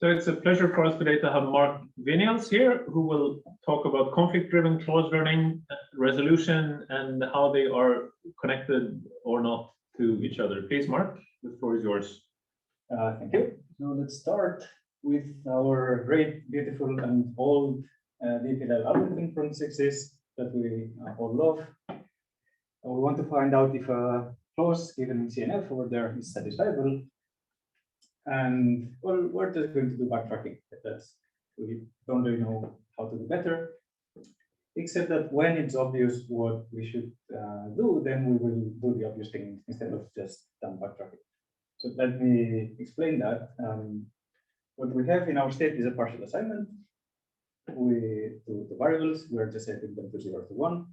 So it's a pleasure for us today to have Marc Vinyals here, who will talk about conflict-driven close learning, resolution, and how they are connected or not to each other. Please, Marc, the floor is yours. Thank you. So let's start with our great, beautiful, and old DPL algorithm from the 60s that we all love. We want to find out if a clause given in CNF over there is satisfiable. And well, we're just going to do backtracking. We don't really know how to do better, except that when it's obvious what we should do, then we will do the obvious thing instead of just done backtracking. So let me explain that. What we have in our state is a partial assignment. We do the variables, we're just setting them to 0 to 1.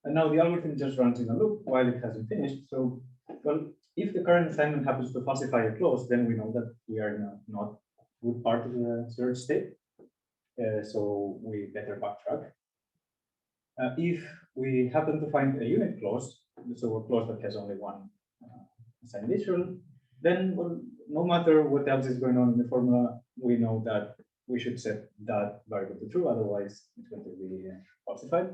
And now the algorithm just runs in a loop while it hasn't finished. So, well, if the current assignment happens to falsify a clause, then we know that we are in a not good part of the search state. So we better backtrack. If we happen to find a unit clause, so a clause that has only one assigned literal, then well, no matter what else is going on in the formula, we know that we should set that variable to true, otherwise it's going to be falsified.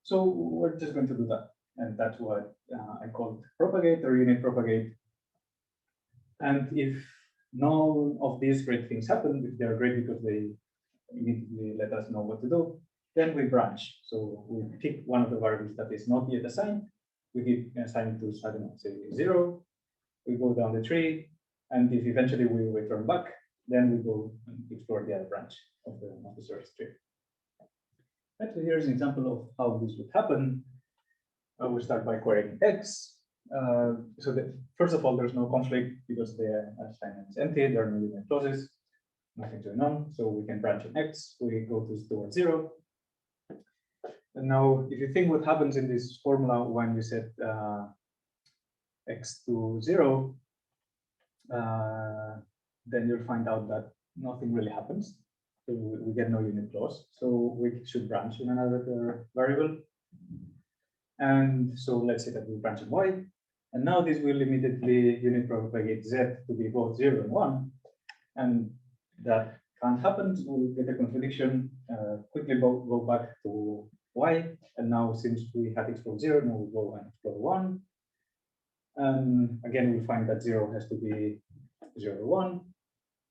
So we're just going to do that. And that's what I called propagate or unit propagate. And if none of these great things happen, if they're great because they immediately let us know what to do, then we branch. So we pick one of the variables that is not yet assigned. We assign it to, I don't know, say 0. We go down the tree. And if eventually we return back, then we go and explore the other branch of the search tree. And so here's an example of how this would happen. We start by querying X. First of all, there's no conflict because the assignment is empty. There are no unit clauses, nothing going on. So we can branch on X. We go towards 0. And now, if you think what happens in this formula when you set X to 0, then you'll find out that nothing really happens. So we get no unit clause. So we should branch in another variable. And so let's say that we branch on Y. And now this will immediately unit propagate Z to be both 0 and 1. And that can't happen. So we'll get a contradiction, quickly go back to Y. And now since we have explored 0, now we go and explore 1. And again, we'll find that 0 has to be 0 to 1.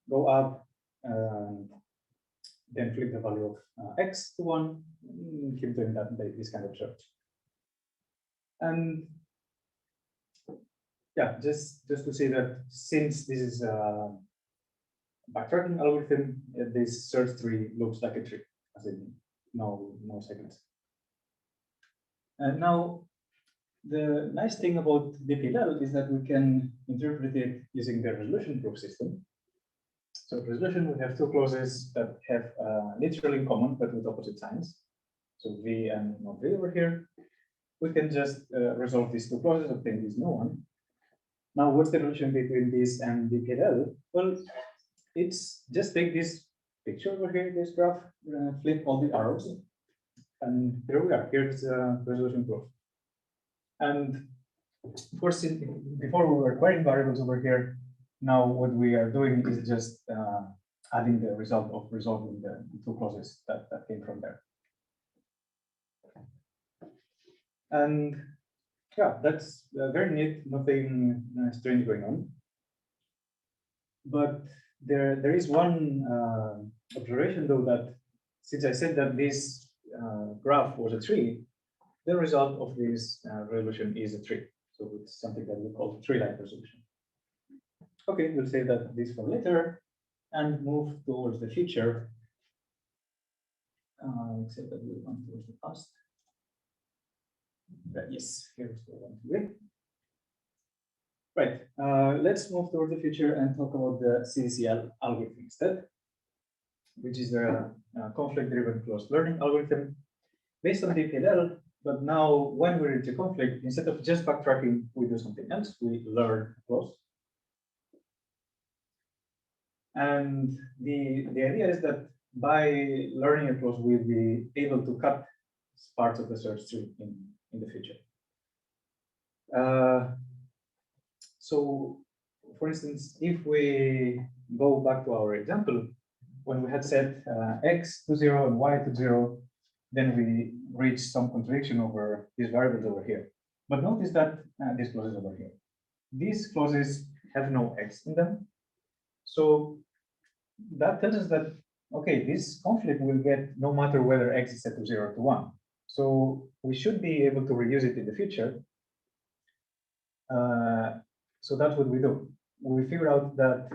Go up and then flip the value of X to 1. Keep doing that, this kind of search. And yeah, just to say that since this is a backtracking algorithm, this search tree looks like a tree, as in no segments. And now, the nice thing about DPL is that we can interpret it using the resolution proof system. So resolution, we have two clauses that have literal in common, but with opposite signs. So V and not V over here. We can just resolve these two clauses, obtain this new one. Now, what's the relation between this and DPL? Well, it's just take this picture over here, this graph, flip all the arrows, and here we are. Here's the resolution proof. And of course, before we were querying variables over here, now what we are doing is just adding the result of resolving the two clauses that came from there. And yeah, that's very neat, nothing strange going on. But there is one observation though, that since I said that this graph was a tree, the result of this resolution is a tree. So it's something that we call tree-like resolution. Okay, we'll save this for later and move towards the future. Except that we'll run towards the past. Yes, here's the one way. Right, let's move towards the future and talk about the CDCL algorithm instead, which is a conflict-driven closed learning algorithm based on DPL. But now, when we reach a conflict, instead of just backtracking, we do something else. We learn a clause. And the idea is that by learning a clause, we'll be able to cut parts of the search tree in the future. So for instance, if we go back to our example, when we had set x to 0 and y to 0, then we reach some contradiction over these variables over here. But notice that these clauses over here. These clauses have no x in them. So that tells us that, okay, this conflict will get no matter whether x is set to 0 or to 1. So we should be able to reuse it in the future. So that's what we do. We figure out that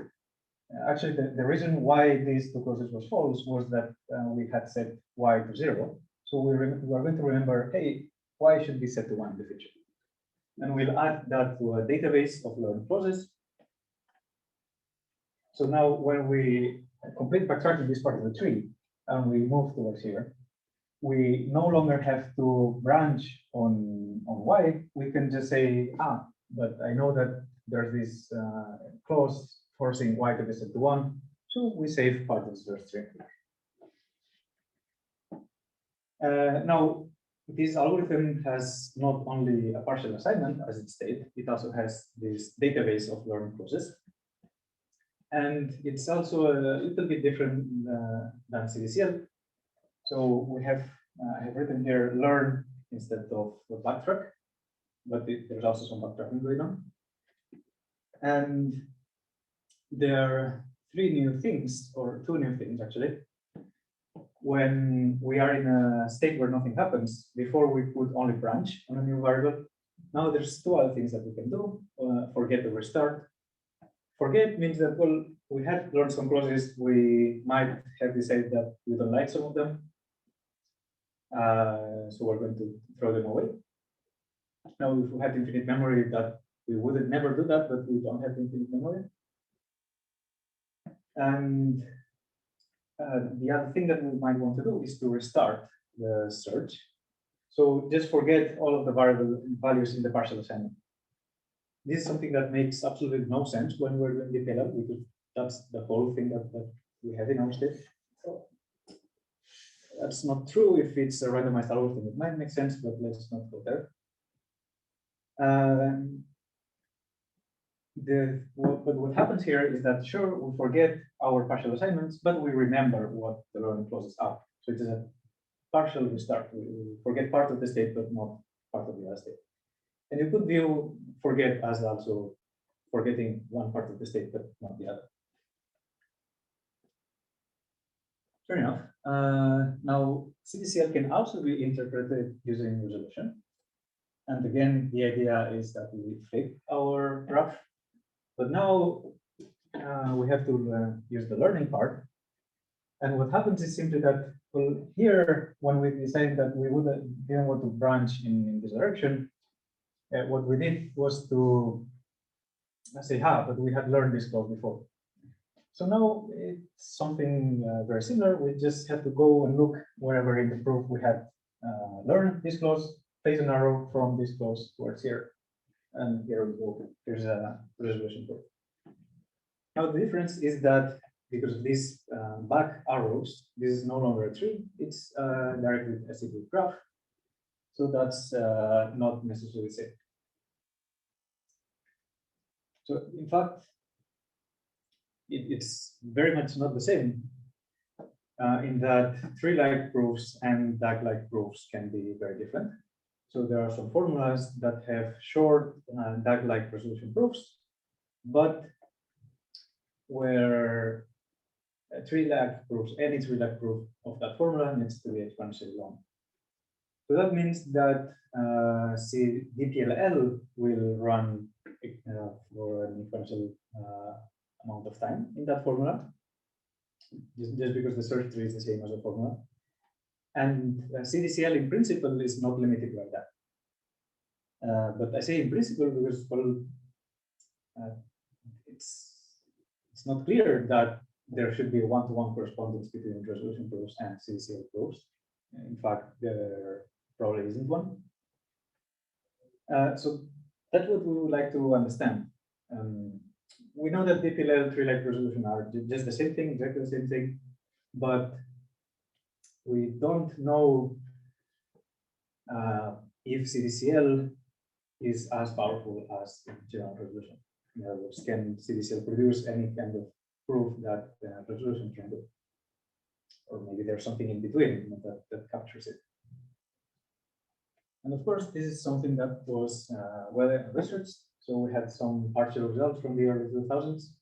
actually the reason why these two clauses was false was that we had set y to 0. So we are going to remember, hey, y should be set to 1 in the future. And we'll add that to a database of learned clauses. So now when we complete backtracking this part of the tree and we move towards here, we no longer have to branch on y. We can just say, but I know that there's this clause forcing y to be set to 1. So we save part of the string. Now, this algorithm has not only a partial assignment as it stated, it also has this database of learned clauses. And it's also a little bit different than CDCL. So we have, I have written here learn instead of backtrack, but there's also some backtracking going on. And there are three new things, or two new things actually. When we are in a state where nothing happens, before we could only branch on a new variable. Now there's two other things that we can do. Forget the restart. Forget means that, well, we had learned some clauses. We might have decided that we don't like some of them. So we're going to throw them away. Now, if we had infinite memory, that we would never do that, but we don't have infinite memory. And the other thing that we might want to do is to restart the search. So just forget all of the variable values in the partial assignment. This is something that makes absolutely no sense when we're doing DPLL, because that's the whole thing that we have in our state. So that's not true if it's a randomized algorithm. It might make sense, but let's not go there. But what happens here is that, sure, we forget our partial assignments, but we remember what the learning clauses are. So it is a partial restart. We forget part of the state, but not part of the other state. And you could view forget as also forgetting one part of the state, but not the other. Fair enough. Now, CDCL can also be interpreted using resolution. And again, the idea is that we flip our graph. But now we have to use the learning part. And what happens is simply that, well, here, when we decided that we didn't want to branch in this direction, what we did was to say, but we had learned this clause before. So now it's something very similar. We just have to go and look wherever in the proof we had learned this clause, place an arrow from this clause towards here. And here we go. Here's a resolution proof. Now the difference is that because of these back arrows, this is no longer a tree, it's directly a cyclic graph. So that's not necessarily safe. So in fact, it's very much not the same in that tree-like proofs and DAG-like proofs can be very different. So there are some formulas that have short DAG-like resolution proofs, but where tree-like proofs, any tree-like proof of that formula needs to be exponentially long. So that means that DPLL will run for an exponential amount of time in that formula, just because the search tree is the same as the formula. And CDCL in principle is not limited by that. But I say in principle because, well, it's not clear that there should be a one-to-one correspondence between resolution proofs and CDCL proofs. In fact, there probably isn't one. So that's what we would like to understand. We know that DPLL tree-like resolution are just the same thing, exactly the same thing, but we don't know if CDCL is as powerful as general resolution. In other words, can CDCL produce any kind of proof that resolution can do? Or maybe there's something in between that captures it. And of course, this is something that was well researched. So we had some partial results from the early 2000s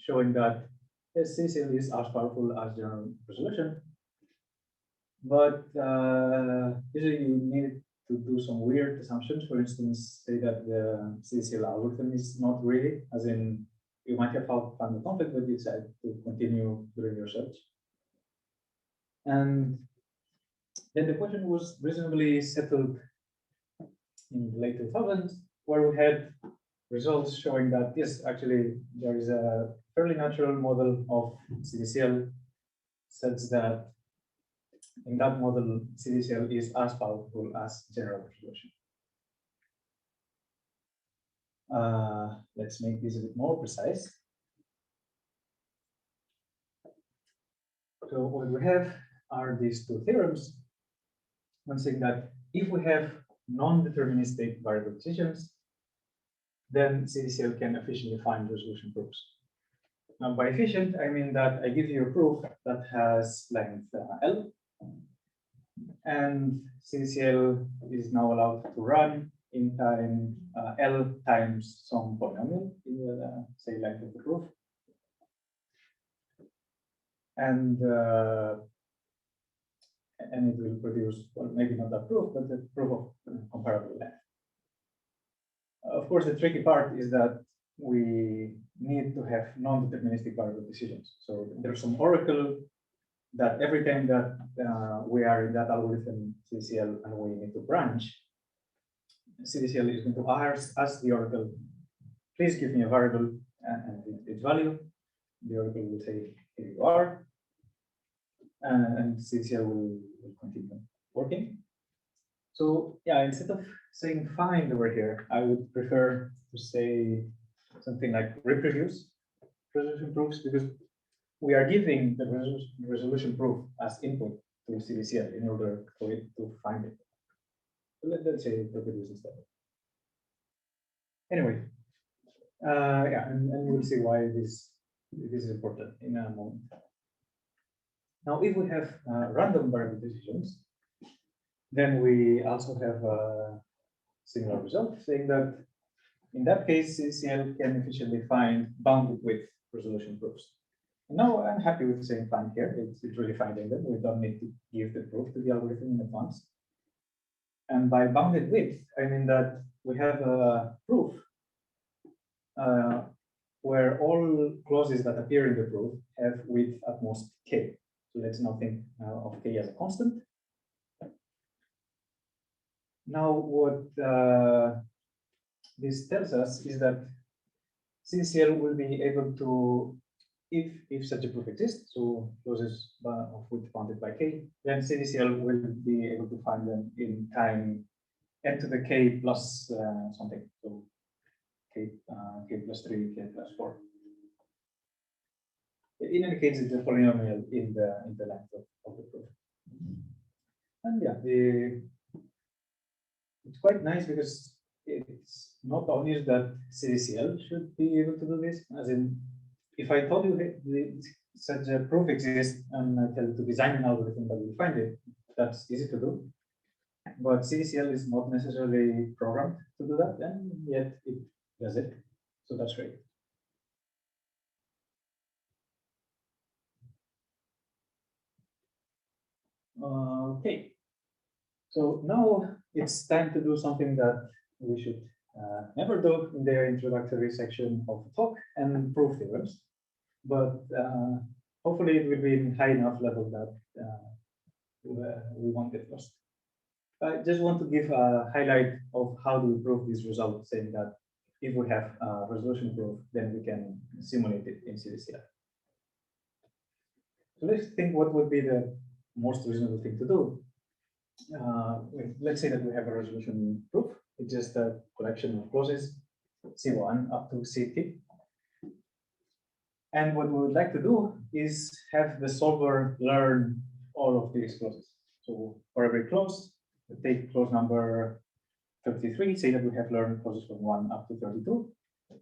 showing that yes, CDCL is as powerful as general resolution. But usually you need to do some weird assumptions. For instance, say that the CDCL algorithm is not really, as in you might have found the conflict, but you decide to continue doing your search. And then the question was reasonably settled in the late 2000s, where we had results showing that yes, actually there is a fairly natural model of CDCL such that in that model, CDCL is as powerful as general resolution. Let's make this a bit more precise. So what we have are these two theorems. One saying that if we have non-deterministic variable decisions, then CDCL can efficiently find resolution proofs. Now, by efficient, I mean that I give you a proof that has length L, and CDCL is now allowed to run in time L times some polynomial in the say length of the proof, and it will produce, well, maybe not that proof, but the proof of comparable length. Of course, the tricky part is that we need to have non-deterministic variable decisions. So there's some oracle that every time that we are in that algorithm CDCL and we need to branch, CDCL is going to ask the oracle, please give me a variable and its value. The oracle will say, here you are, and CDCL will continue working. So yeah, instead of saying find over here, I would prefer to say something like reproduce resolution proofs, because we are giving the resolution proof as input to CDCL in order for it to find it. So let's say reproduce instead. Anyway, yeah, and we'll see why this is important in a moment. Now, if we have random variable decisions, then we also have a similar result, saying that in that case, CDCL can efficiently find bounded width resolution proofs. And now I'm happy with saying find here. It's really finding them. We don't need to give the proof to the algorithm in advance. And by bounded width, I mean that we have a proof where all clauses that appear in the proof have width at most k. So let's now think of k as a constant. Now, what this tells us is that CDCL will be able to, if such a proof exists, so clauses of width bounded by k, then CDCL will be able to find them in time n to the k plus something, so k plus 3, k plus 4. In any case, it's a polynomial in the length of the proof. And yeah, it's quite nice because it's not obvious that CDCL should be able to do this. As in, if I told you such a proof exists and I tell you to design an algorithm that will find it, that's easy to do. But CDCL is not necessarily programmed to do that, and yet it does it. So that's great. Okay. So now it's time to do something that we should never do in the introductory section of the talk, and prove theorems. But hopefully it will be in high enough level that we won't get lost. I just want to give a highlight of how do we prove this result, saying that if we have a resolution proof, then we can simulate it in CDCL. So let's think what would be the most reasonable thing to do. Let's say that we have a resolution proof. It's just a collection of clauses, C1 up to Ct. And what we would like to do is have the solver learn all of these clauses. So for every clause, we take clause number 33, say that we have learned clauses from 1 up to 32,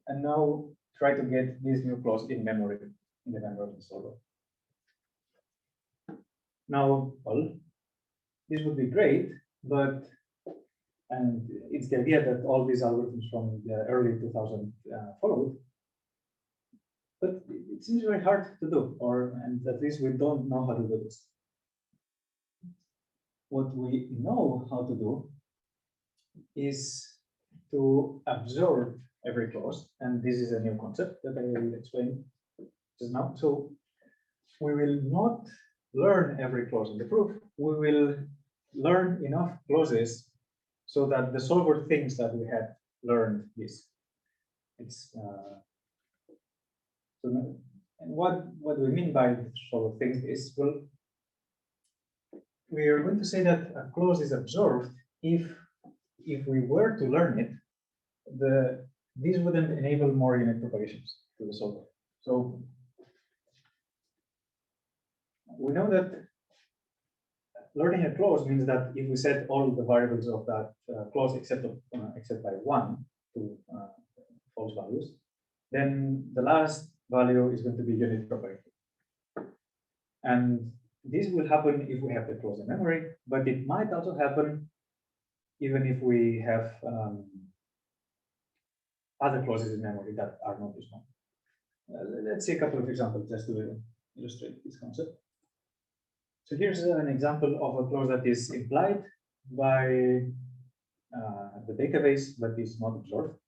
and now try to get this new clause in memory, in the memory of the solver. Now, well, this would be great, but, and it's the idea that all these algorithms from the early 2000s followed, but it seems very hard to do, and at least we don't know how to do this. What we know how to do is to absorb every clause, and this is a new concept that I will explain just now. So we will not learn every clause in the proof. We will learn enough clauses so that the solver thinks that we have learned this. It's so, and what do we mean by the solver thinks this? Well, we are going to say that a clause is absorbed if we were to learn it, this wouldn't enable more unit propagations to the solver. So we know that learning a clause means that if we set all the variables of that clause except by 1 to false values, then the last value is going to be unit propagated. And this will happen if we have the clause in memory, but it might also happen even if we have other clauses in memory that are not this one. Let's see a couple of examples just to illustrate this concept. So here's an example of a clause that is implied by the database, but is not absorbed.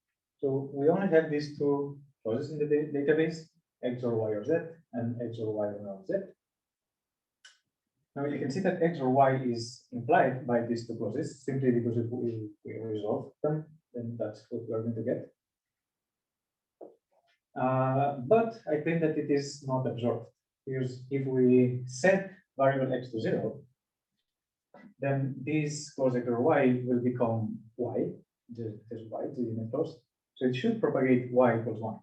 So we only have these two clauses in the database, x or y or z, and x or y or not z. Now you can see that x or y is implied by these two clauses simply because if we resolve them, then that's what we are going to get. But I claim that it is not absorbed. Because if we set variable x to 0, then this clause x or y will become y, there's y, the unit clause. So it should propagate y equals 1.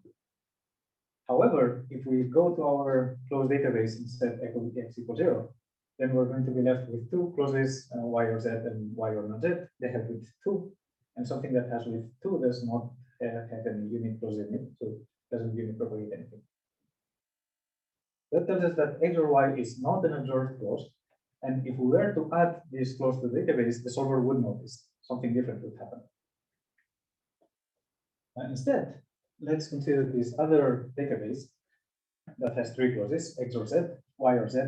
However, if we go to our clause database and set x equals 0, then we're going to be left with two clauses, y or z and y or not z. They have with 2, and something that has with 2 does not have any unit clause in it, so it doesn't unit propagate anything. That tells us that x or y is not an absorbed clause, and if we were to add this clause to the database, the solver would notice something different would happen. Instead, let's consider this other database that has 3 clauses, x or z, y or z,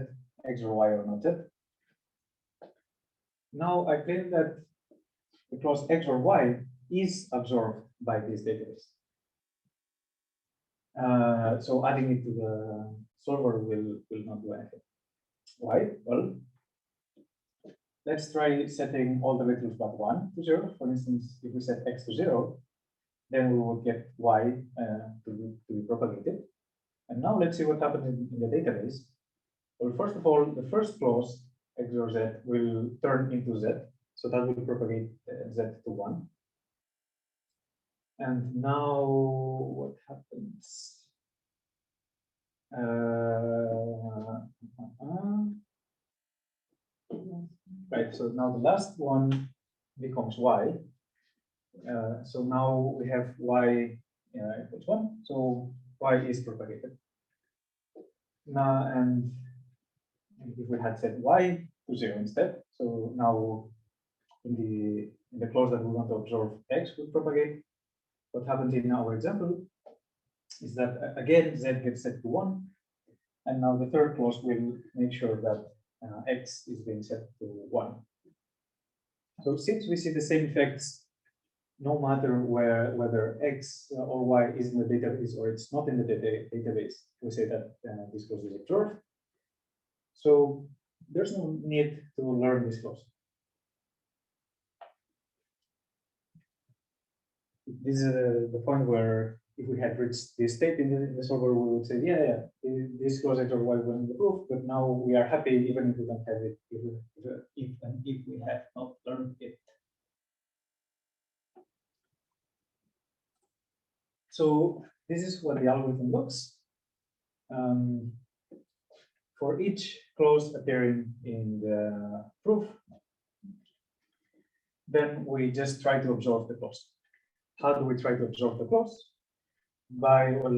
x or y or not z. Now I claim that the clause x or y is absorbed by this database. So adding it to the solver will not do anything. Why? Well, let's try setting all the vectors but 1 to 0. For instance, if we set x to 0, then we would get y to be propagated. And now let's see what happens in the database. Well, first of all, the first clause, x or z, will turn into z. So that will propagate z to 1. And now what happens? Right, so now the last one becomes y. So now we have y equals 1. So y is propagated. Now, and if we had set y to 0 instead, so now in the clause that we want to absorb, x would propagate. What happens in our example is that again z gets set to 1, and now the third clause will make sure that x is being set to 1. So since we see the same effects, no matter whether x or y is in the database or it's not in the database, we say that this clause is absorbed. So there's no need to learn this clause. This is the point where if we had reached this state in the solver, we would say, yeah, this clause x or y was in the proof, but now we are happy even if we don't have it, if we have not learned it. So this is what the algorithm looks. For each clause appearing in the proof, then we just try to observe the clause. How do we try to observe the clause? By, well,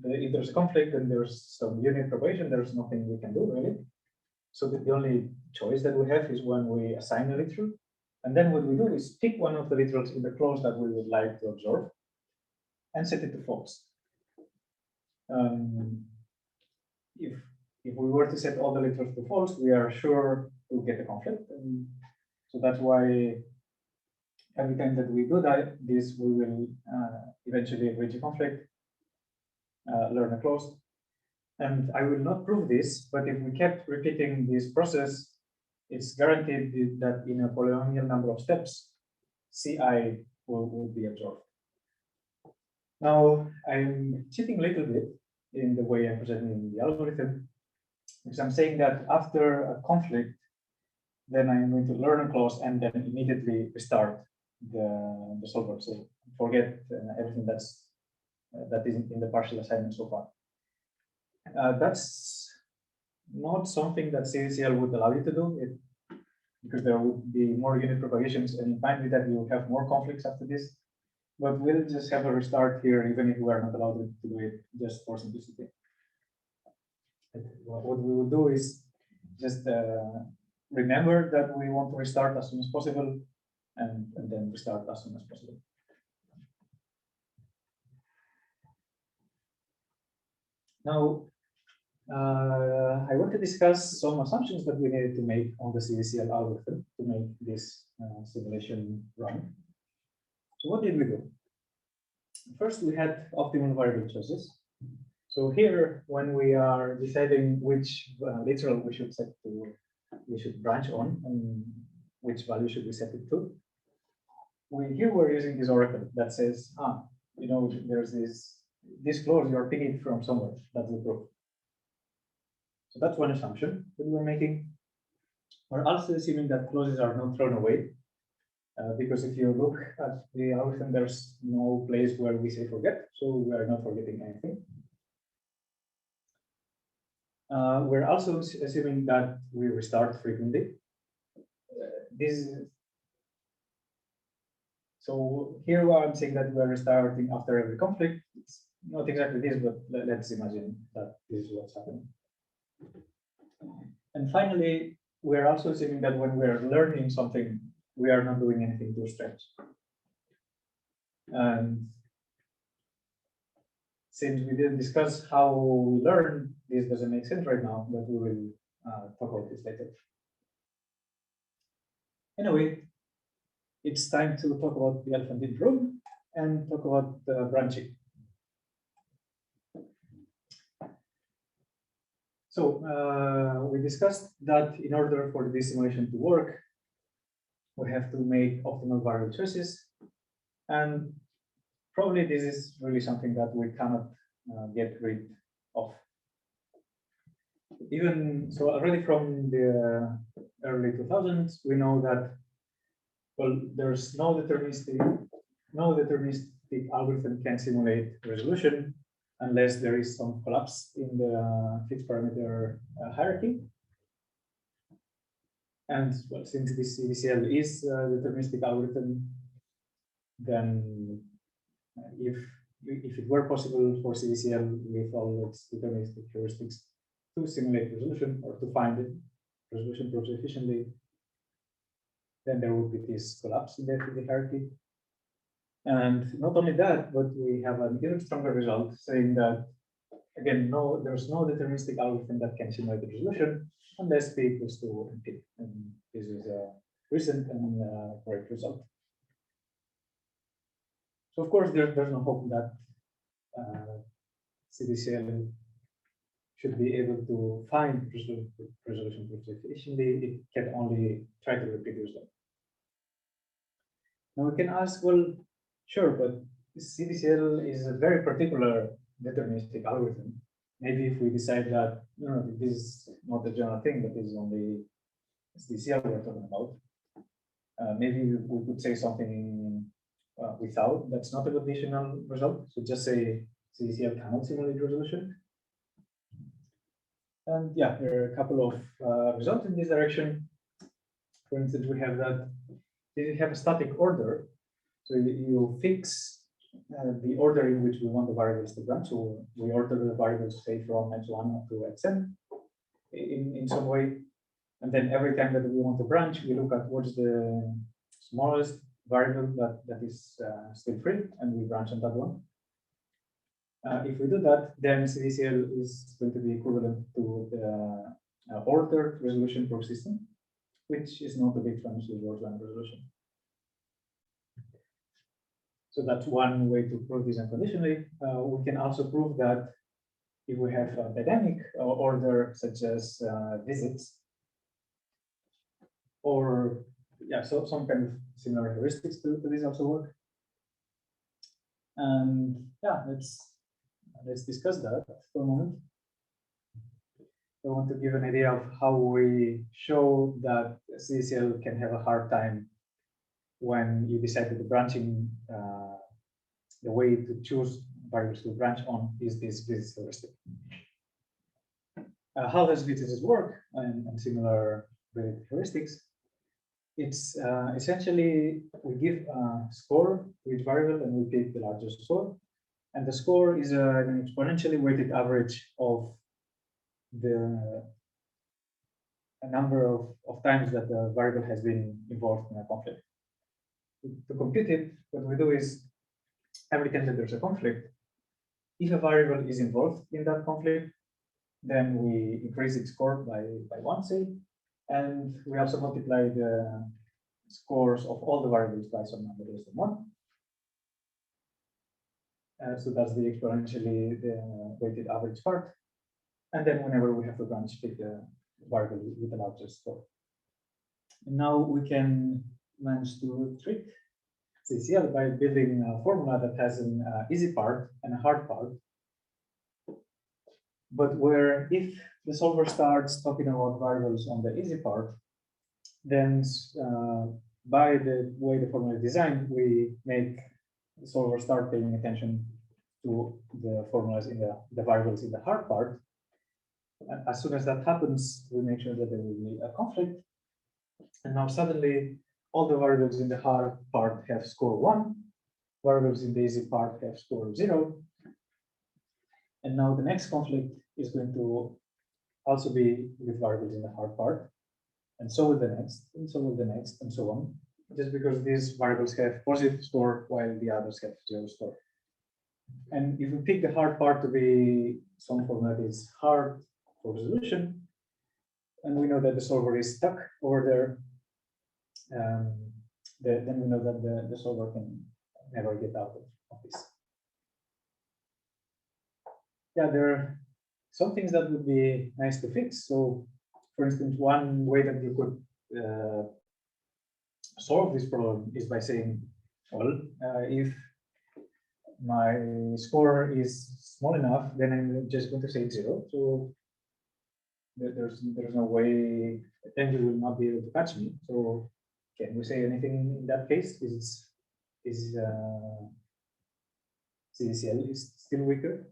if there's a conflict and there's some unit propagation, there's nothing we can do really. So the only choice that we have is when we assign a literal. And then what we do is pick one of the literals in the clause that we would like to observe and set it to false. If we were to set all the literals to false, we are sure to get a conflict. And so that's why every time that we do this, we will eventually reach a conflict, learn a clause. And I will not prove this, but if we kept repeating this process, it's guaranteed that in a polynomial number of steps, CI will be observed. Now, I'm cheating a little bit in the way I'm presenting the algorithm, because I'm saying that after a conflict, then I'm going to learn a clause and then immediately restart the solver. So forget everything that is in the partial assignment so far. That's not something that CDCL would allow you to do, because there would be more unit propagations, and it might be that you will have more conflicts after this. But we'll just have a restart here, even if we are not allowed to do it, just for simplicity. What we will do is just remember that we want to restart as soon as possible, and then restart as soon as possible. Now, I want to discuss some assumptions that we needed to make on the CDCL algorithm to make this simulation run. So what did we do? First, we had optimal variable choices. So here, when we are deciding which literal we should branch on and which value should we set it to, here we're using this oracle that says, there's this clause, you're picking it from somewhere. That's the proof. So that's one assumption that we're making. We're also assuming that clauses are not thrown away. Because if you look at the algorithm, there's no place where we say forget, so we are not forgetting anything. We're also assuming that we restart frequently. So here I'm saying that we're restarting after every conflict. It's not exactly this, but let's imagine that this is what's happening. And finally, we're also assuming that when we're learning something, we are not doing anything too strange. And since we didn't discuss how we learn, this doesn't make sense right now, but we will talk about this later. Anyway, it's time to talk about the elephant in the room and talk about branching. So we discussed that in order for this simulation to work, we have to make optimal variable choices, and probably this is really something that we cannot get rid of. Even so, already from the early 2000s, we know that, well, there's no deterministic algorithm can simulate resolution unless there is some collapse in the fixed parameter hierarchy. And well, since this CDCL is a deterministic algorithm, then if it were possible for CDCL with all its deterministic heuristics to simulate resolution or to find it, resolution proves efficiently, then there would be this collapse in the hierarchy. And not only that, but we have an even stronger result saying that, again, there's no deterministic algorithm that can simulate the resolution unless p equals to p. And this is a recent and correct result. So of course, there's no hope that CDCL should be able to find resolution proofs efficiently. It can only try to repeat the result. Now we can ask, well, sure, but CDCL is a very particular deterministic algorithm. Maybe if we decide that this is not a general thing, but this is only CDCL we're talking about, maybe we could say something without that's not a conditional result. So just say CDCL cannot simulate resolution. And yeah, there are a couple of results in this direction. For instance, we have that if you have a static order, so you fix the order in which we want the variables to branch. So we order the variables, say, from x1 up to xn in some way. And then every time that we want to branch, we look at what's the smallest variable that is still free, and we branch on that one. If we do that, then CDCL is going to be equivalent to the ordered resolution proof system, which is not a big fancy word line resolution. So that's one way to prove this unconditionally. We can also prove that if we have a dynamic order, such as visits, or yeah, so some kind of similar heuristics to this also work. And yeah, let's discuss that for a moment. I want to give an idea of how we show that CDCL can have a hard time when you decide that the branching, the way to choose variables to branch on is this visit heuristic. How does visits work and similar related heuristics? It's essentially we give a score to each variable and we pick the largest score. And the score is an exponentially weighted average of the number of times that the variable has been involved in a conflict. To compute it, what we do is every time that there's a conflict, if a variable is involved in that conflict, then we increase its score by one, say, and we also multiply the scores of all the variables by some number less than one. So that's the exponentially weighted average part. And then whenever we have to branch, pick the variable with the largest score. And now we can manage to trick CDCL by building a formula that has an easy part and a hard part. But where if the solver starts talking about variables on the easy part, then by the way the formula is designed, we make the solver start paying attention to the formulas in the variables in the hard part. And as soon as that happens, we make sure that there will be a conflict. And now suddenly all the variables in the hard part have score 1, variables in the easy part have score 0. And now the next conflict is going to also be with variables in the hard part. And so will the next, and so will the next, and so on. Just because these variables have positive score while the others have 0 score. And if we pick the hard part to be some formula that is hard for resolution, and we know that the solver is stuck over there, then we know that the solver can never get out of this. Yeah, there are some things that would be nice to fix. So, for instance, one way that you could solve this problem is by saying, well, if my score is small enough, then I'm just going to say 0. So there's no way, then you will not be able to catch me. So can we say anything in that case? Is CDCL is still weaker?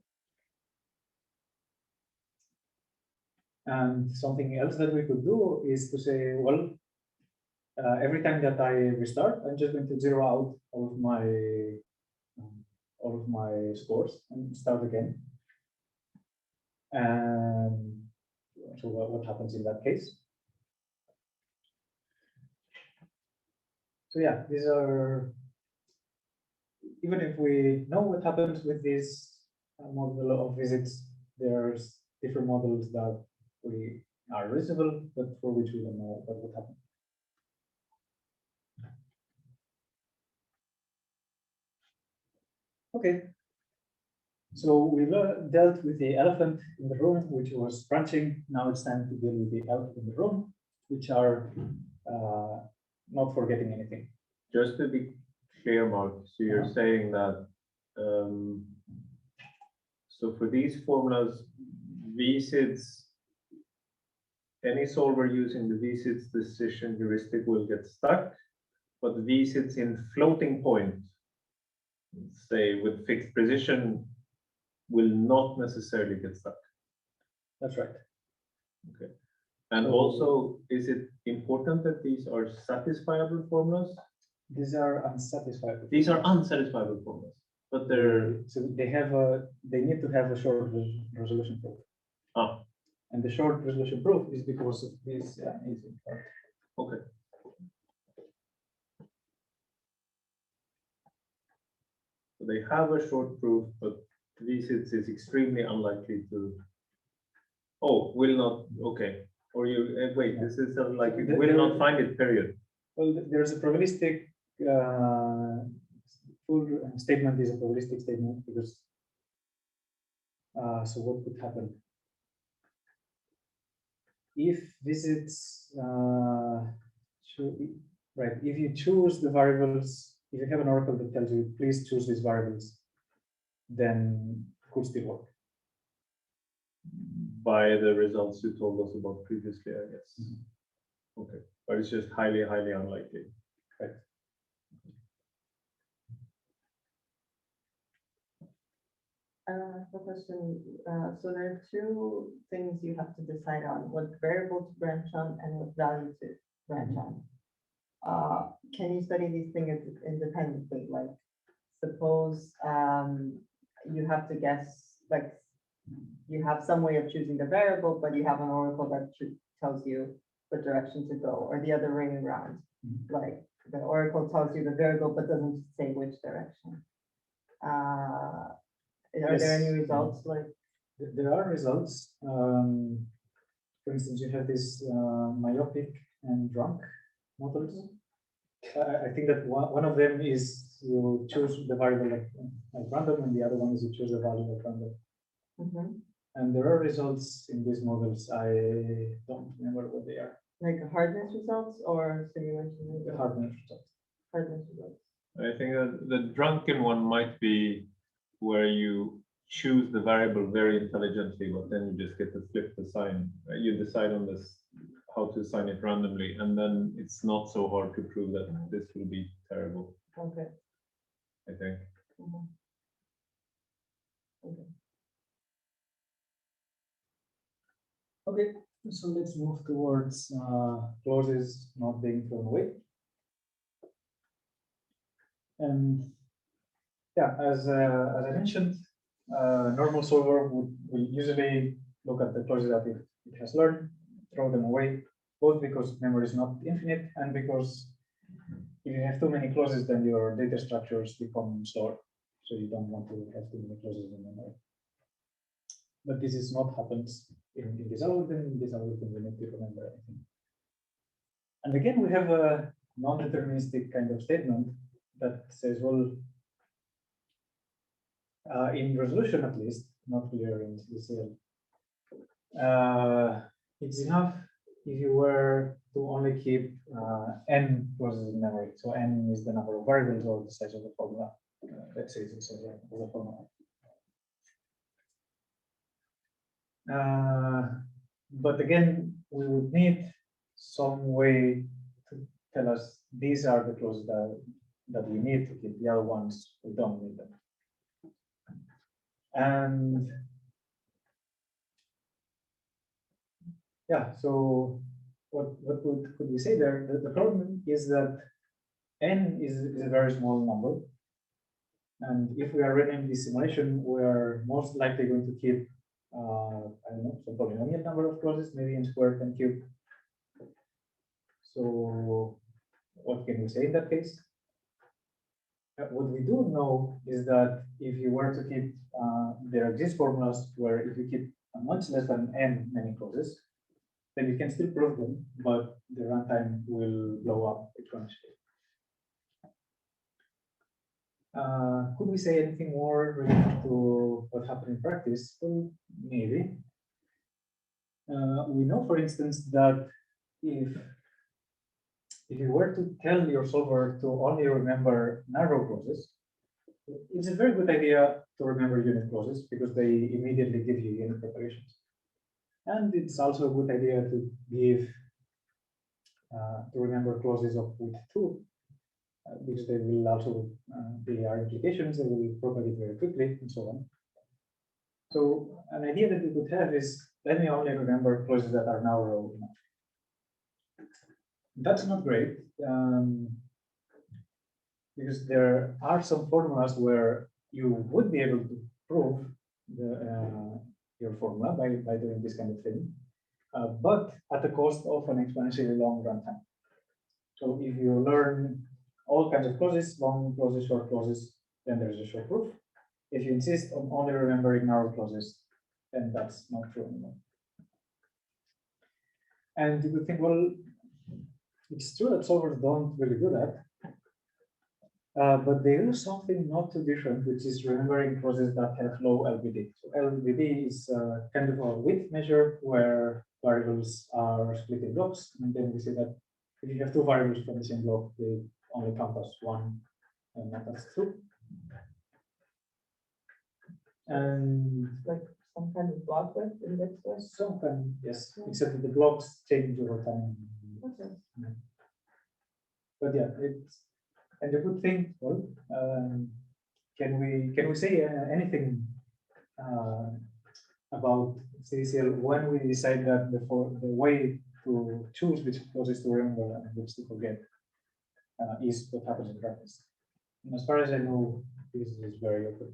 And something else that we could do is to say, well, every time that I restart, I'm just going to zero out all of my scores and start again. And so what happens in that case? So yeah, these are, even if we know what happens with this model of visits, there's different models that we are reasonable, but for which we don't know what would happen. Okay, so we dealt with the elephant in the room, which was branching. Now it's time to deal with the elephant in the room, which are not forgetting anything. Just to be clear, Mark, so you're saying that so for these formulas, VSIDs, any solver using the VSIDs decision heuristic will get stuck, but the VSIDs in floating point, say with fixed precision, will not necessarily get stuck. That's right. Okay. And also, is it important that these are satisfiable formulas? These are unsatisfiable. These are unsatisfiable formulas, but they're So they need to have a short resolution proof. ah And the short resolution proof is because of this easy part. okay. So they have a short proof, but V6 is extremely unlikely to. Oh, will not. Okay. Or you wait. This is like you will not find it. Period. Well, there's a probabilistic full statement is a probabilistic statement because. So what would happen if visits right? If you choose the variables, if you have an oracle that tells you please choose these variables, then it could still work. By the results you told us about previously, I guess. Mm-hmm. Okay, but it's just highly, highly unlikely. Right. A question. So there are two things you have to decide on: what variable to branch on and what value to branch on. Can you study these things independently? Like, suppose you have to guess, like, you have some way of choosing the variable, but you have an oracle that tells you what direction to go, or the other way around. Like, the oracle tells you the variable, but doesn't say which direction. Are there any results? Like, there are results. For instance, you have this myopic and drunk models. I think that one of them is you choose the variable at random, and the other one is you choose the value at random. And there are results in these models. I don't remember what they are. Like hardness results or simulation results? The hardness results. Hardness results. I think that the drunken one might be where you choose the variable very intelligently, but then you just get to flip the sign. You decide on this how to assign it randomly, and then it's not so hard to prove that this will be terrible. Okay. I think. Okay. Okay, so let's move towards clauses not being thrown away. And yeah, as I mentioned, normal solver will usually look at the clauses that it has learned, throw them away, both because memory is not infinite and because if you have too many clauses, then your data structures become slower. So you don't want to have too many clauses in memory. But this is not happens in this algorithm. In this algorithm, we need to remember everything. And again, we have a non-deterministic kind of statement that says, well, in resolution at least, not clear in CDCL, it's enough if you were to only keep n clauses in memory. So n is the number of variables or the size of the formula. Let's say it's the size of the formula. But again, we would need some way to tell us these are the clauses that we need to keep. The other ones, we don't need them. And yeah, so what could we say there? The problem is that n is a very small number. And if we are running this simulation, we are most likely going to keep I don't know, some polynomial number of clauses, maybe n squared and cubed. So what can we say in that case? What we do know is that if you were to keep, there exist formulas where if you keep much less than n many clauses, then you can still prove them, but the runtime will blow up exponentially. Could we say anything more related to what happened in practice? Well, maybe. We know, for instance, that if you were to tell your solver to only remember narrow clauses, it's a very good idea to remember unit clauses because they immediately give you unit preparations. And it's also a good idea to give to remember clauses of width 2, because they will also they are implications, they will propagate very quickly, and so on. So an idea that we could have is let me only remember clauses that are narrow enough. That's not great. because there are some formulas where you would be able to prove your formula by doing this kind of thing, but at the cost of an exponentially long runtime. So if you learn all kinds of clauses, long clauses, short clauses, then there's a short proof. If you insist on only remembering narrow clauses, then that's not true anymore. And you could think, well, it's true that solvers don't really do that, but they do something not too different, which is remembering clauses that have low LBD. So LBD is kind of a width measure where variables are split in blocks, and then we say that if you have two variables from the same block, they only count as one and not as two. And Like some kind of block width index width. sometimes, yes, except that the blocks change over time. Okay. But yeah, it's and the good thing. Well, can we say anything about CDCL when we decide that the way to choose which clauses to remember and which to forget is what happens in practice? And as far as I know, this is very open.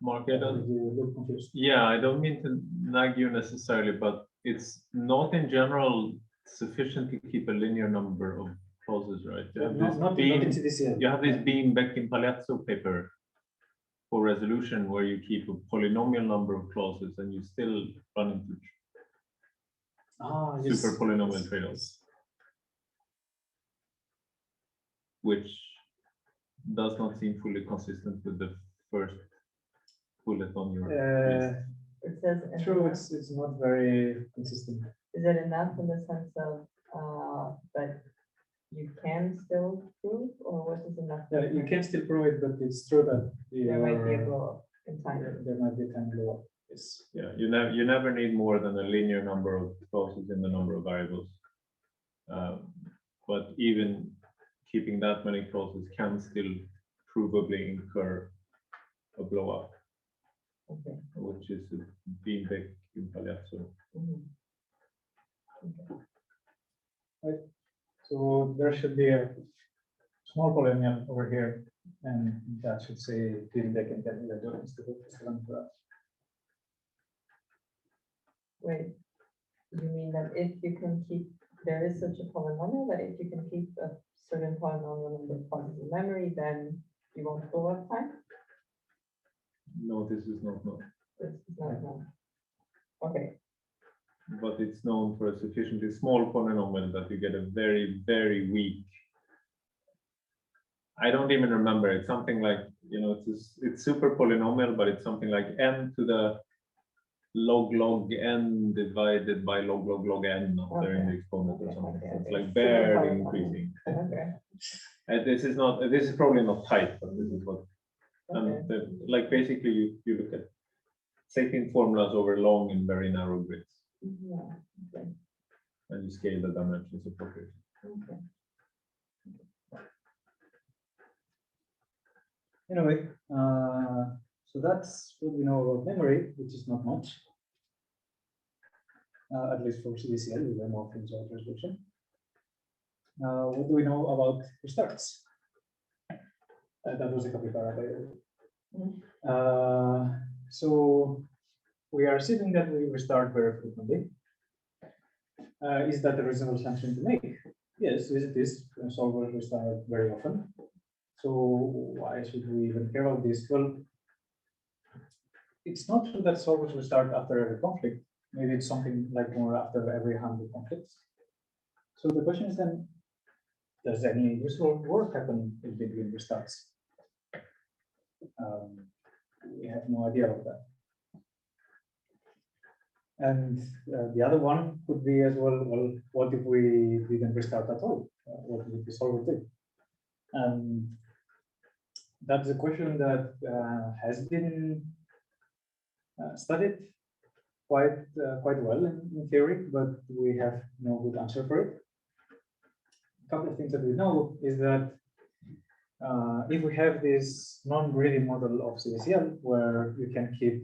Mark, I don't, You look confused. yeah, I don't mean to nag you necessarily, but it's not in general sufficient to keep a linear number of clauses, right? You have this Not in CDCL. you have this Beam Beck in Palazzo paper for resolution where you keep a polynomial number of clauses and you still run into Yes, super polynomial yes, trade-offs, which does not seem fully consistent with the first bullet on your list. It says True, enough. it's not very consistent. Is it enough in the sense of that you can still prove, or what is enough? Yeah, you can still prove it, but it's true that There might be a your- blow up in time. there might be a time blow up. Yes. Yeah, you never need more than a linear number of clauses in the number of variables. But even keeping that many clauses can still provably incur a blow up, Okay. which is a Beam Beck in Palazzo. Mhm. So there should be a small polynomial over here, and that should say feedback and then the door instead of this one for us. Wait, you mean that if you can keep, there is such a polynomial that if you can keep a certain polynomial number of clauses in memory, then you won't blow up time? No, this is not known, This is not known. Okay, but it's known for a sufficiently small polynomial that you get a very, very weak. I don't even remember. It's something like, you know, it's super polynomial, but it's something like n to the log n divided by log n after in the exponent or something. So it's like barely increasing. okay, And this is probably not tight, but this is what, okay. like basically you look at taking formulas over long and very narrow grids Yeah, okay, and you scale the dimensions appropriately. okay. Anyway, so that's what we know about memory, which is not much. At least for CDCL, we learn more things about resolution. What do we know about restarts? That was a capybara, by the way. So we are assuming that we restart very frequently. Is that a reasonable assumption to make? Yes, it is. Solvers restart very often. So why should we even care about this? Well, it's not true that solvers restart after every conflict. Maybe it's something like more after every 100 conflicts. So the question is then, does any useful work happen in between restarts? We have no idea of that. And the other one could be as well, what if we didn't restart at all? What would the solver do? And that's a question that has been studied quite well in theory, but we have no good answer for it. A couple of things that we know is that if we have this non-greedy model of CDCL where you can keep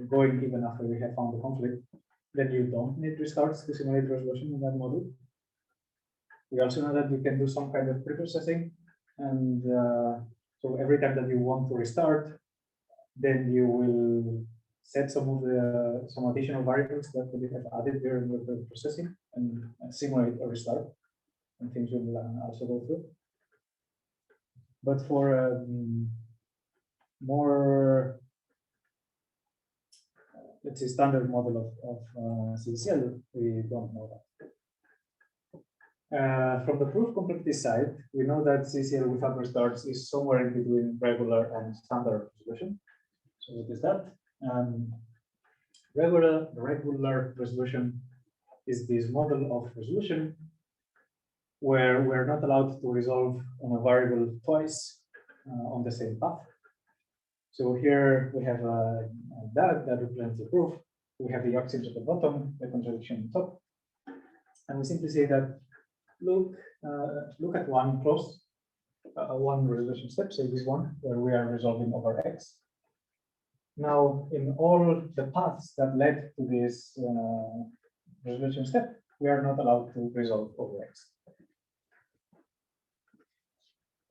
going even after we have found the conflict, then you don't need restarts to simulate resolution in that model. We also know that we can do some kind of preprocessing, and so every time that you want to restart, then you will set some additional variables that you have added during the processing and simulate a restart, and things will also go through. But for more, let's say, standard model of CDCL, we don't know that. From the proof complexity side, we know that CDCL without restarts is somewhere in between regular and standard resolution. So what is that? Regular resolution is this model of resolution where we're not allowed to resolve on a variable twice on the same path. So here we have that represents the proof. We have the axioms at the bottom, the contradiction on top, and we simply say that look at one close, one resolution step, say this one, where we are resolving over X. Now, in all the paths that led to this resolution step, we are not allowed to resolve over X.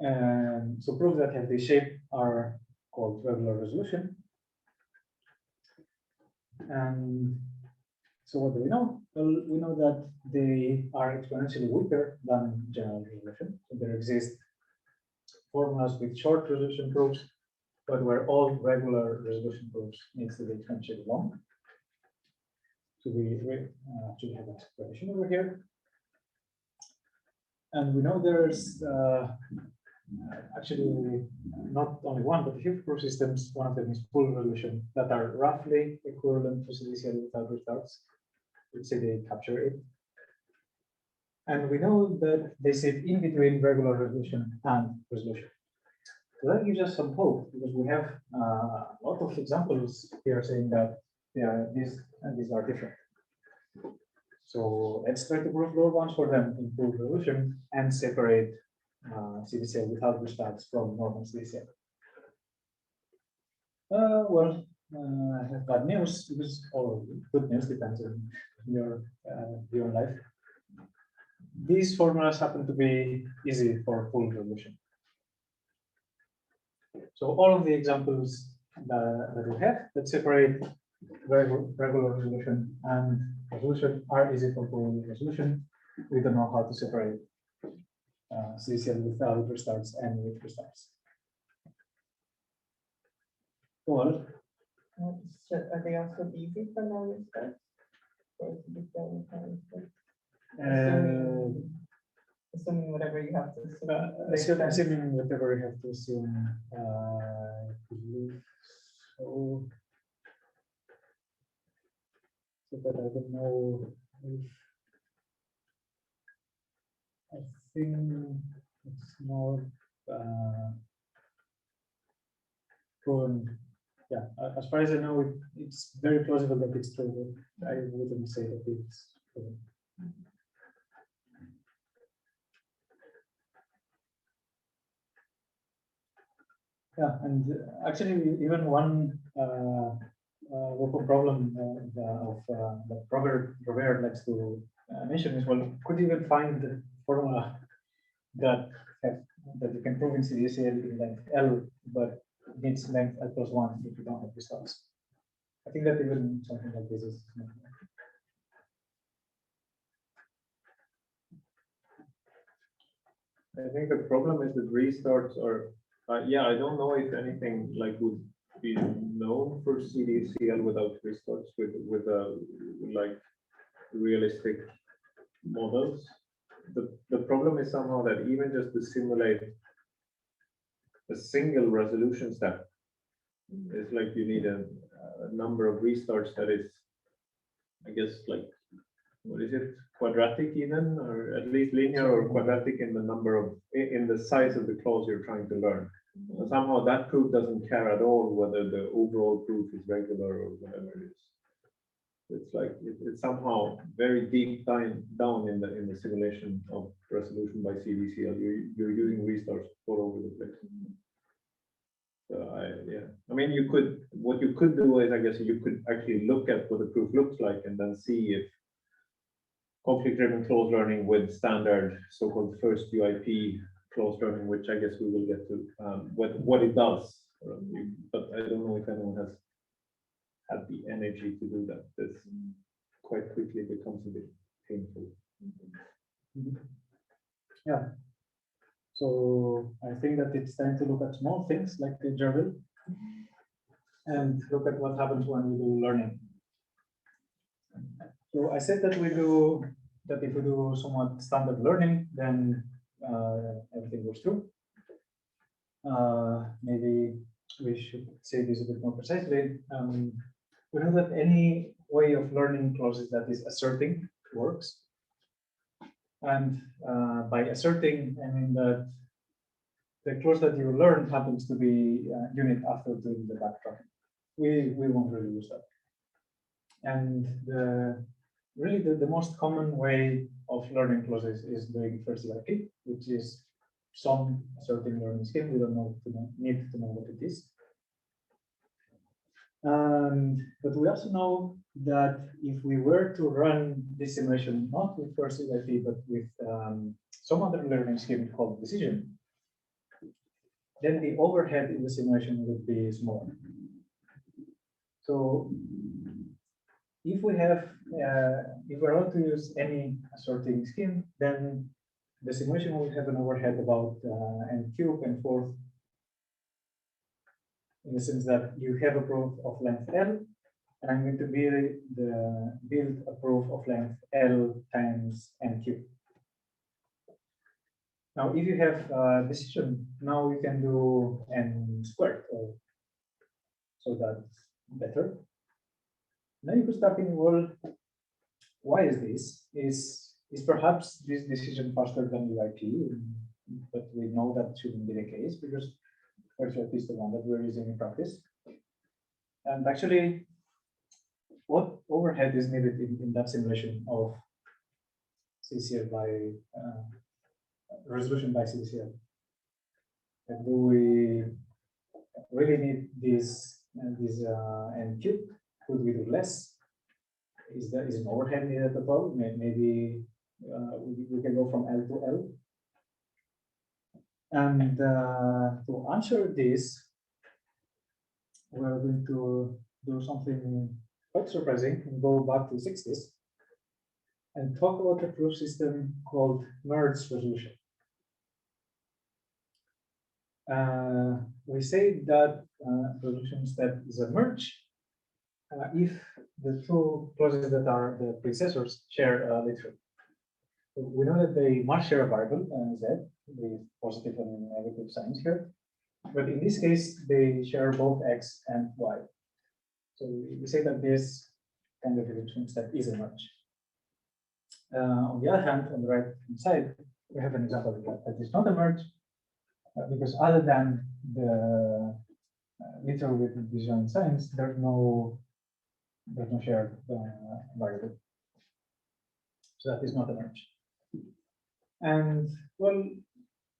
And so proofs that have this shape are called regular resolution. And so what do we know? Well, we know that they are exponentially weaker than general resolution. So there exist formulas with short resolution proofs, but where all regular resolution proofs needs to be exponentially long. So we actually have an explanation over here. And we know there's actually not only one, but a few proof systems. One of them is full resolution that are roughly equivalent to CDCL without restarts. Let's say they capture it. And we know that they sit in between regular resolution and resolution. So that gives us some hope because we have a lot of examples here saying that these are different. So let's try to prove lower bounds for them in full resolution and separate CDCL without restarts from normal CDCL. I have bad news because, or good news, depends on your view on life. These formulas happen to be easy for full resolution. So all of the examples that we have that separate regular resolution and resolution are easy for full resolution. We don't know how to separate CDCL without restarts and with restarts. Well, are they also easy for non-restarts? Or to be done with non-restarts? Assuming whatever you have to assume. Assuming whatever you have to assume, I believe so. So that I don't know if I think it's more proven. Yeah, as far as I know, it's very plausible that it's true, but I wouldn't say that it's true. Yeah, and actually, even one local problem that Robert likes to mention is, well, could you even find the formula that you can prove in CDCL in length L, but needs length L plus 1 if you don't have results? I think that even something like this is not. I think the problem is that restarts are, yeah, I don't know if anything like would be known for CDCL without restarts with like realistic models. The problem is somehow that even just to simulate a single resolution step, it's like you need a number of restarts that is, I guess, like, what is it, quadratic even, or at least linear or quadratic in the number of, in the size of the clause you're trying to learn. Somehow that proof doesn't care at all whether the overall proof is regular or whatever it is. It's like it's somehow very deep down in the simulation of resolution by CDCL. You're using restarts all over the place. So I mean, what you could do is, I guess, you could actually look at what the proof looks like and then see if conflict-driven closed learning with standard so-called first UIP closed learning, which I guess we will get to what it does. But I don't know if anyone has had the energy to do that. This quite quickly becomes a bit painful. Yeah. So I think that it's time to look at small things like the Gerbil and look at what happens when we do learning. So I said that if we do somewhat standard learning, then everything goes through. Maybe we should say this a bit more precisely. We know that any way of learning clauses that is asserting works. And by asserting, I mean that the clause that you learn happens to be unit after doing the backtracking. We won't really use that. And really the most common way of learning clauses is doing first UIP, which is some asserting learning scheme. We don't need to know what it is. But we also know that if we were to run this simulation not with first UIP but with some other learning scheme called decision, then the overhead in the simulation would be smaller. So if we have if we're allowed to use any assorting scheme, then the simulation will have an overhead about n cube and fourth, in the sense that you have a proof of length L, and I'm going to build a proof of length L times n cube. Now, if you have a decision, now we can do n squared, so that's better. Now you could start thinking, well, why is this? Is perhaps this decision faster than UIP? But we know that shouldn't be the case because first UIP is the one that we're using in practice. And actually, what overhead is needed in that simulation of CDCL by resolution by CDCL? And do we really need this n cube? Could we do less? Is an overhead needed at all? Maybe we can go from L to L. And to answer this, we're going to do something quite surprising and go back to the 60s and talk about a proof system called merge resolution. We say that resolution step is a merge if the two clauses that are the predecessors share a literal. We know that they must share a variable, z, with positive and negative signs here. But in this case, they share both x and y. So we say that this kind of resolution step is a merge. On the other hand, on the right hand side, we have an example of that is not a merge, because other than the literal with the joint signs, there's no shared variable. So that is not a merge. And well,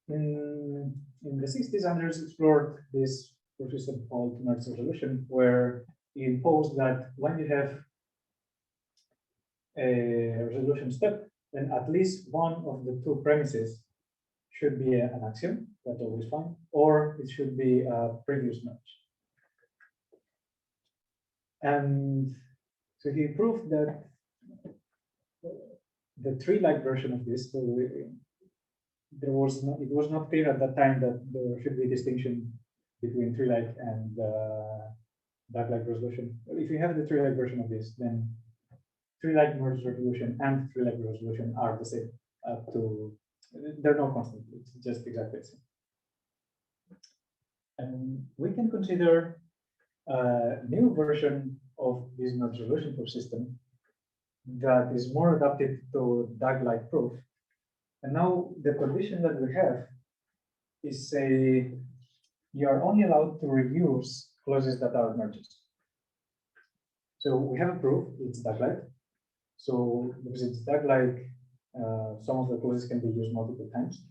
in the 60s, Anders explored this proof system called merge resolution, where he imposed that when you have a resolution step, then at least one of the two premises should be an axiom, that's always fine, or it should be a previous merge. And so he proved that the tree-like version of this, so it was not clear at that time that there should be a distinction between tree-like and duck-like resolution. Well, if you have the tree-like version of this, then tree-like merge resolution and tree-like resolution are the same. They're no constant. It's just exactly the same. And we can consider a new version of this merge resolution proof system that is more adapted to DAG-like proof. And now the condition that we have is say you are only allowed to reuse clauses that are merges. So we have a proof, it's DAG-like. So because it's DAG-like, some of the clauses can be used multiple times.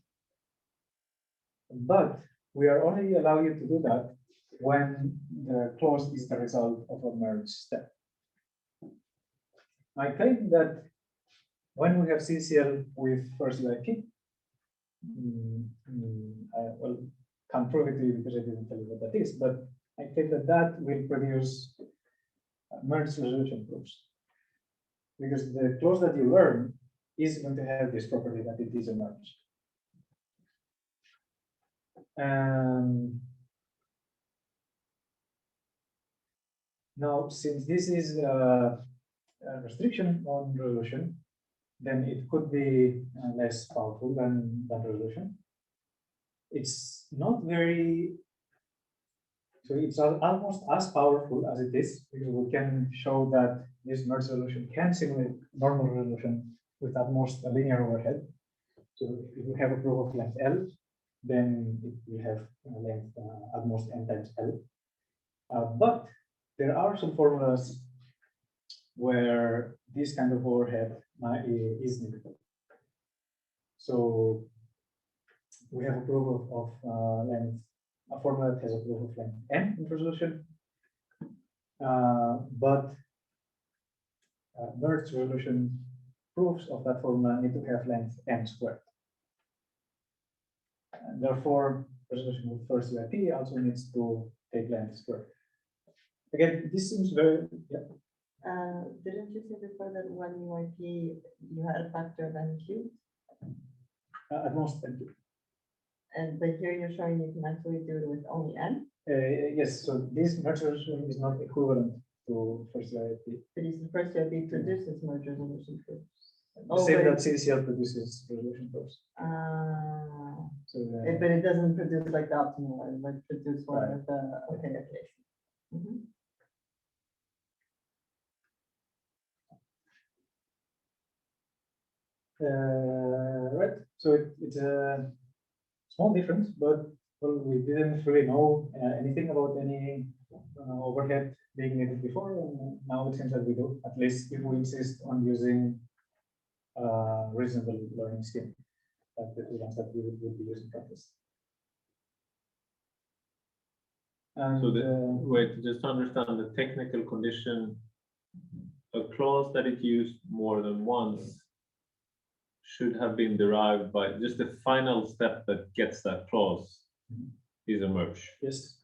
But we are only allow you to do that when the clause is the result of a merge step. I claim that when we have CDCL with first UIP, I well, can't prove it to you because I didn't tell you what that is, but I think that that will produce merge resolution proofs. Because the clause that you learn is going to have this property that it is a merge. Now, since this is a restriction on resolution, then it could be less powerful than resolution. It's not very, so it's almost as powerful as it is, because we can show that this merge resolution can simulate normal resolution with at most a linear overhead. So if we have a proof of length L, then it will have a length at most n times L. But there are some formulas where this kind of overhead is needed. So we have a proof of length, a formula that has a proof of length n in resolution, but merge resolution proofs of that formula need to have length n squared. And therefore, resolution with first UIP also needs to take length squared. Again, this seems very, yeah. Didn't you say before that when UIP you had a factor of n cubed? At most n cubed. And but here you're showing you can actually do it with only n. Yes, so this merge resolution is not equivalent to first UIP. But is the first UIP produces merge resolution proofs? The same that CDCL produces resolution proofs. So, but it doesn't produce like the optimal one, but produce one Right. with the okay. Mm-hmm. Right. So it's a small difference, but well, we didn't really know anything about any overhead being needed before, and now it seems that we do, at least if we insist on using reasonable learning scheme, like the ones that we would be using in practice. And, So wait, just to understand the technical condition, a clause that is used more than once should have been derived by just the final step that gets that clause is a merge. yes.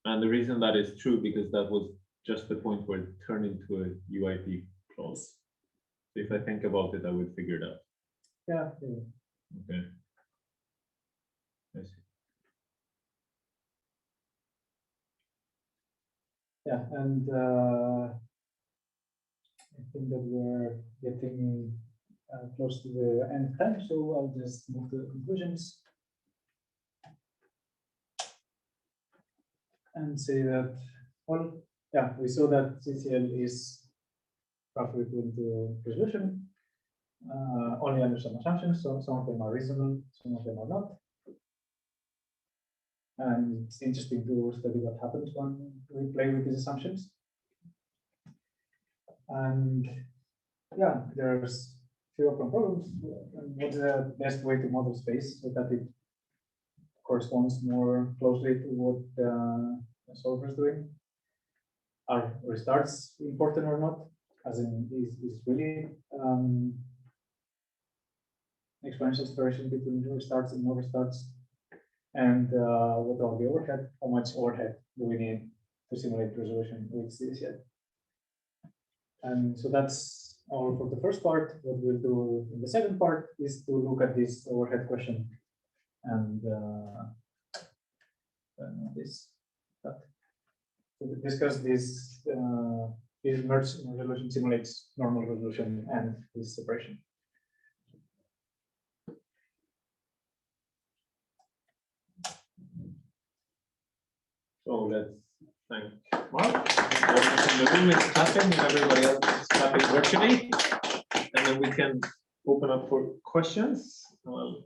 And the reason that is true, because that was just the point where it turned into a UIP clause. So if I think about it, I would figure it out. Yeah. Okay. I see. Yeah, and I think that we're getting close to the end of time, so I'll just move to the conclusions and say that, well, yeah, we saw that CDCL is roughly equivalent to resolution, only under some assumptions. So some of them are reasonable, some of them are not. And it's interesting to study what happens when we play with these assumptions. And yeah, there's few open problems. And what's the best way to model space so that it corresponds more closely to what the solver is doing? Are restarts important or not? As in, is really exponential separation between restarts and no restarts? And what about the overhead? How much overhead do we need to simulate resolution with CDCL? And so that's all for the first part. What we'll do in the second part is to look at this overhead question and to discuss this merge resolution simulates normal resolution and this separation. So let's thank Mark. The room is clapping and everybody else is clapping virtually. And then we can open up for questions. I'll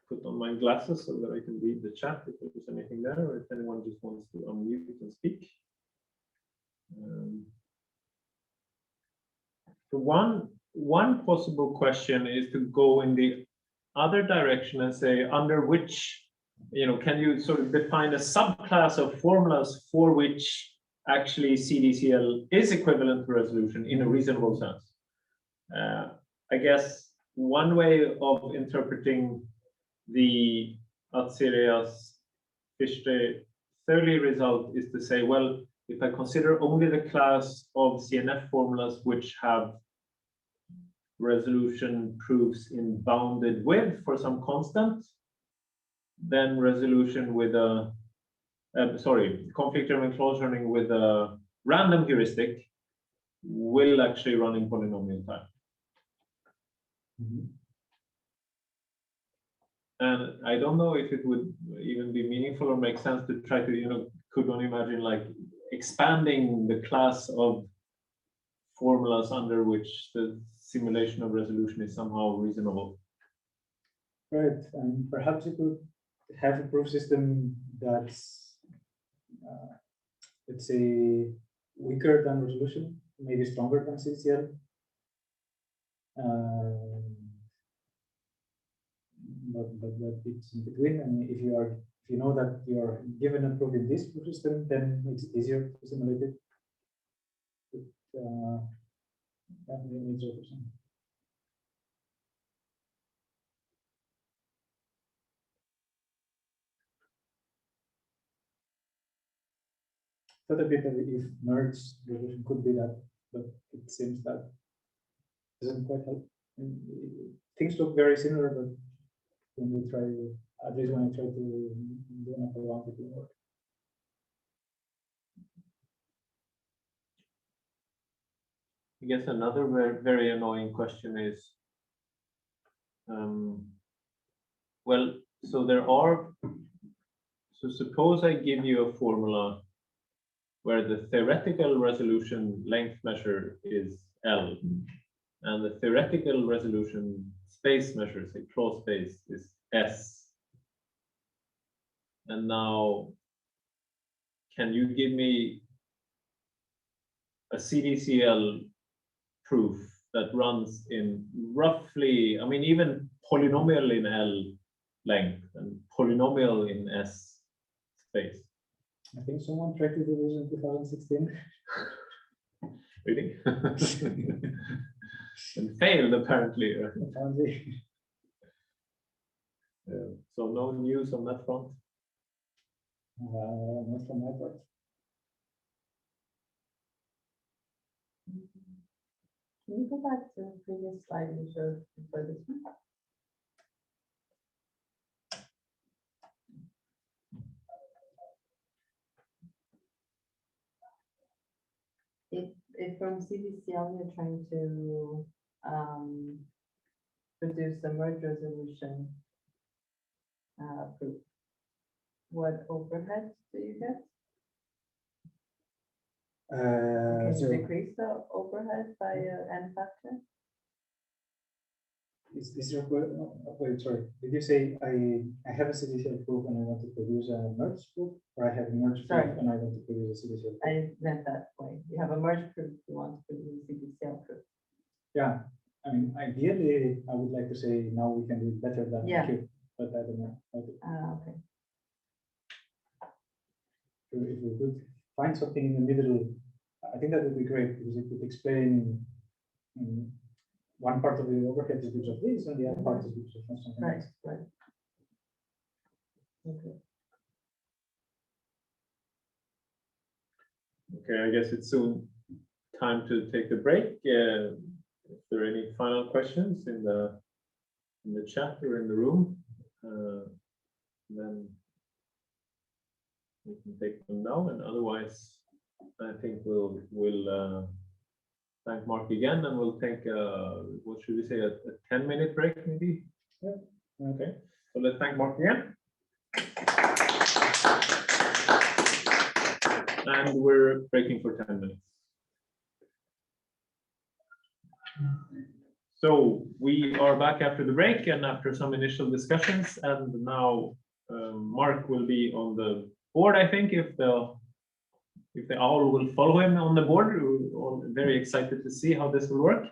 put on my glasses so that I can read the chat if there's anything there, or if anyone just wants to unmute and speak. So one possible question is to go in the other direction and say under which, can you sort of define a subclass of formulas for which actually CDCL is equivalent to resolution in a reasonable sense? I guess one way of interpreting the Atzerias-Fichte-Thurley result is to say, well, if I consider only the class of CNF formulas which have resolution proofs in bounded width for some constant, then resolution with a conflict-driven clause running with a random heuristic will actually run in polynomial time. And I don't know if it would even be meaningful or make sense to try to, could one imagine like expanding the class of formulas under which the simulation of resolution is somehow reasonable? Right, and perhaps you could have a proof system that's, let's say, weaker than resolution, maybe stronger than CDCL. But it's in between. And if you know that you're given a proof in this proof system, then it's easier to simulate it. But, maybe 0%. Thought a bit that if merge resolution could be that, but it seems that doesn't quite help. Things look very similar, but when we try, at least when I try to do an upper bound, it will work. I guess another very annoying question is, well, so suppose I give you a formula where the theoretical resolution length measure is L, and the theoretical resolution space measure, say clause space, is S. And now, can you give me a CDCL proof that runs in roughly, I mean, even polynomial in L length and polynomial in S space? I think someone tried to do this in 2016. Really? And failed, apparently. Apparently. So no news on that front? Not from my part. Can you go back to the previous slide you showed before this one? If from CDCL you're trying to produce a merge resolution proof, what overhead do you get? Can you decrease the overhead by n factor? Is your wait, sorry. Did you say I have a CDCL proof and I want to produce a merge proof, or I have a merge proof and I want to produce a CDCL proof? I meant that way. You have a merge proof, you want to produce a CDCL proof. Yeah, I mean, ideally, I would like to say now we can do it better than Q, but I don't know. Okay. If we could find something in the middle, I think that would be great because it would explain one part of the overhead is because of this, and the other part is because of something else. Right. Okay. Okay, I guess it's soon time to take a break. If there are any final questions in the chat or in the room, then we can take them now. And otherwise, I think we'll thank Marc again, and we'll take what should we say, a 10-minute break maybe? Yeah. Okay. So let's thank Marc again. And we're breaking for 10 minutes. So we are back after the break and after some initial discussions, and now Marc will be on the board, I think, if the owl will follow him on the board. We're all very excited to see how this will work,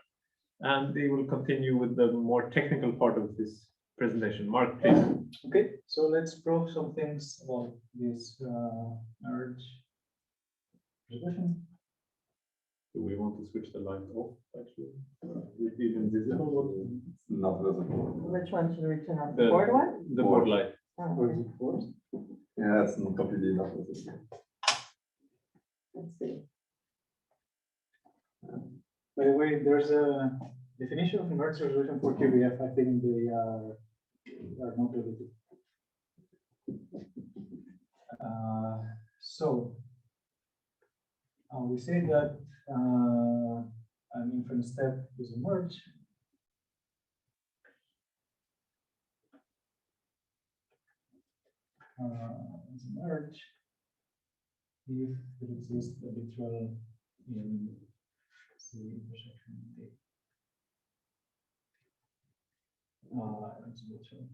and they will continue with the more technical part of this presentation. Marc, please. Okay, so let's prove some things about this merge resolution. Do we want to switch the light off, actually? it even visible? Not visible. Which one should we turn on? The- The board one? The board light. Oh, Or okay. is it coarse? Yeah, it's not completely not visible. Let's see. By the way, there's a definition of merge resolution for QBF. I think they are not related. So we say that an inference step is a merge. Is a merge if there exists a literal in C intersection D. It's literal.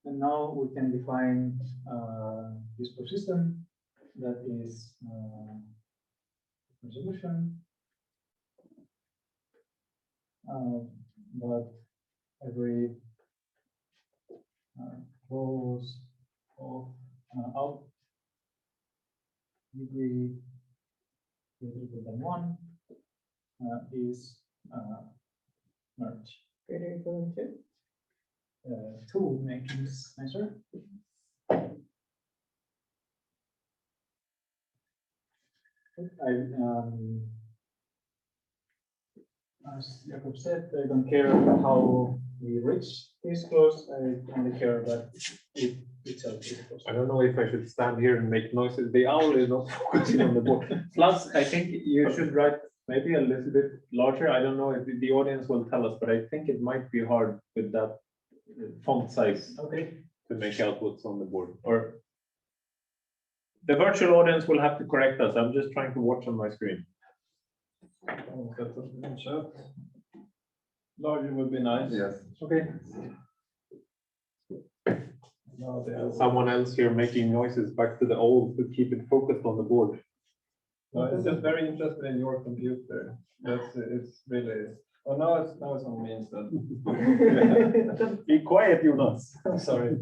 And now we can define this persistent that is resolution, but every close of out degree greater than 1 is merge. Greater equal to 2 makes this nicer. As Jacob said, I don't care how we reach this close. I only care that it itself is close. I don't know if I should stand here and make noises. The owl is not focusing on the board. Plus, I think you should write maybe a little bit larger. I don't know if the audience will tell us, but I think it might be hard with that font size Okay. to make out what's on the board. Or the virtual audience will have to correct us. I'm just trying to watch on my screen. Larger would be nice. Yes. Okay. Now there's someone else here making noises back to the old to keep it focused on the board. It's just very interested in your computer. It's really. Oh, now it's on me instead. Be quiet, Jonas. I'm sorry.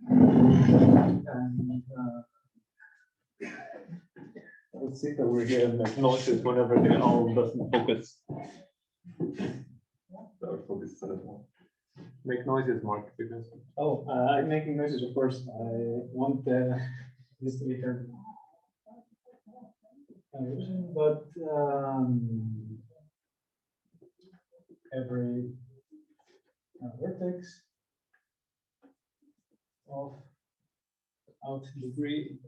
And I'll sit over here and make noises whenever the owl doesn't focus. That would probably set it more. Make noises, Mark, because I'm making noises, of course. I want this to be heard. But every vertex of out degree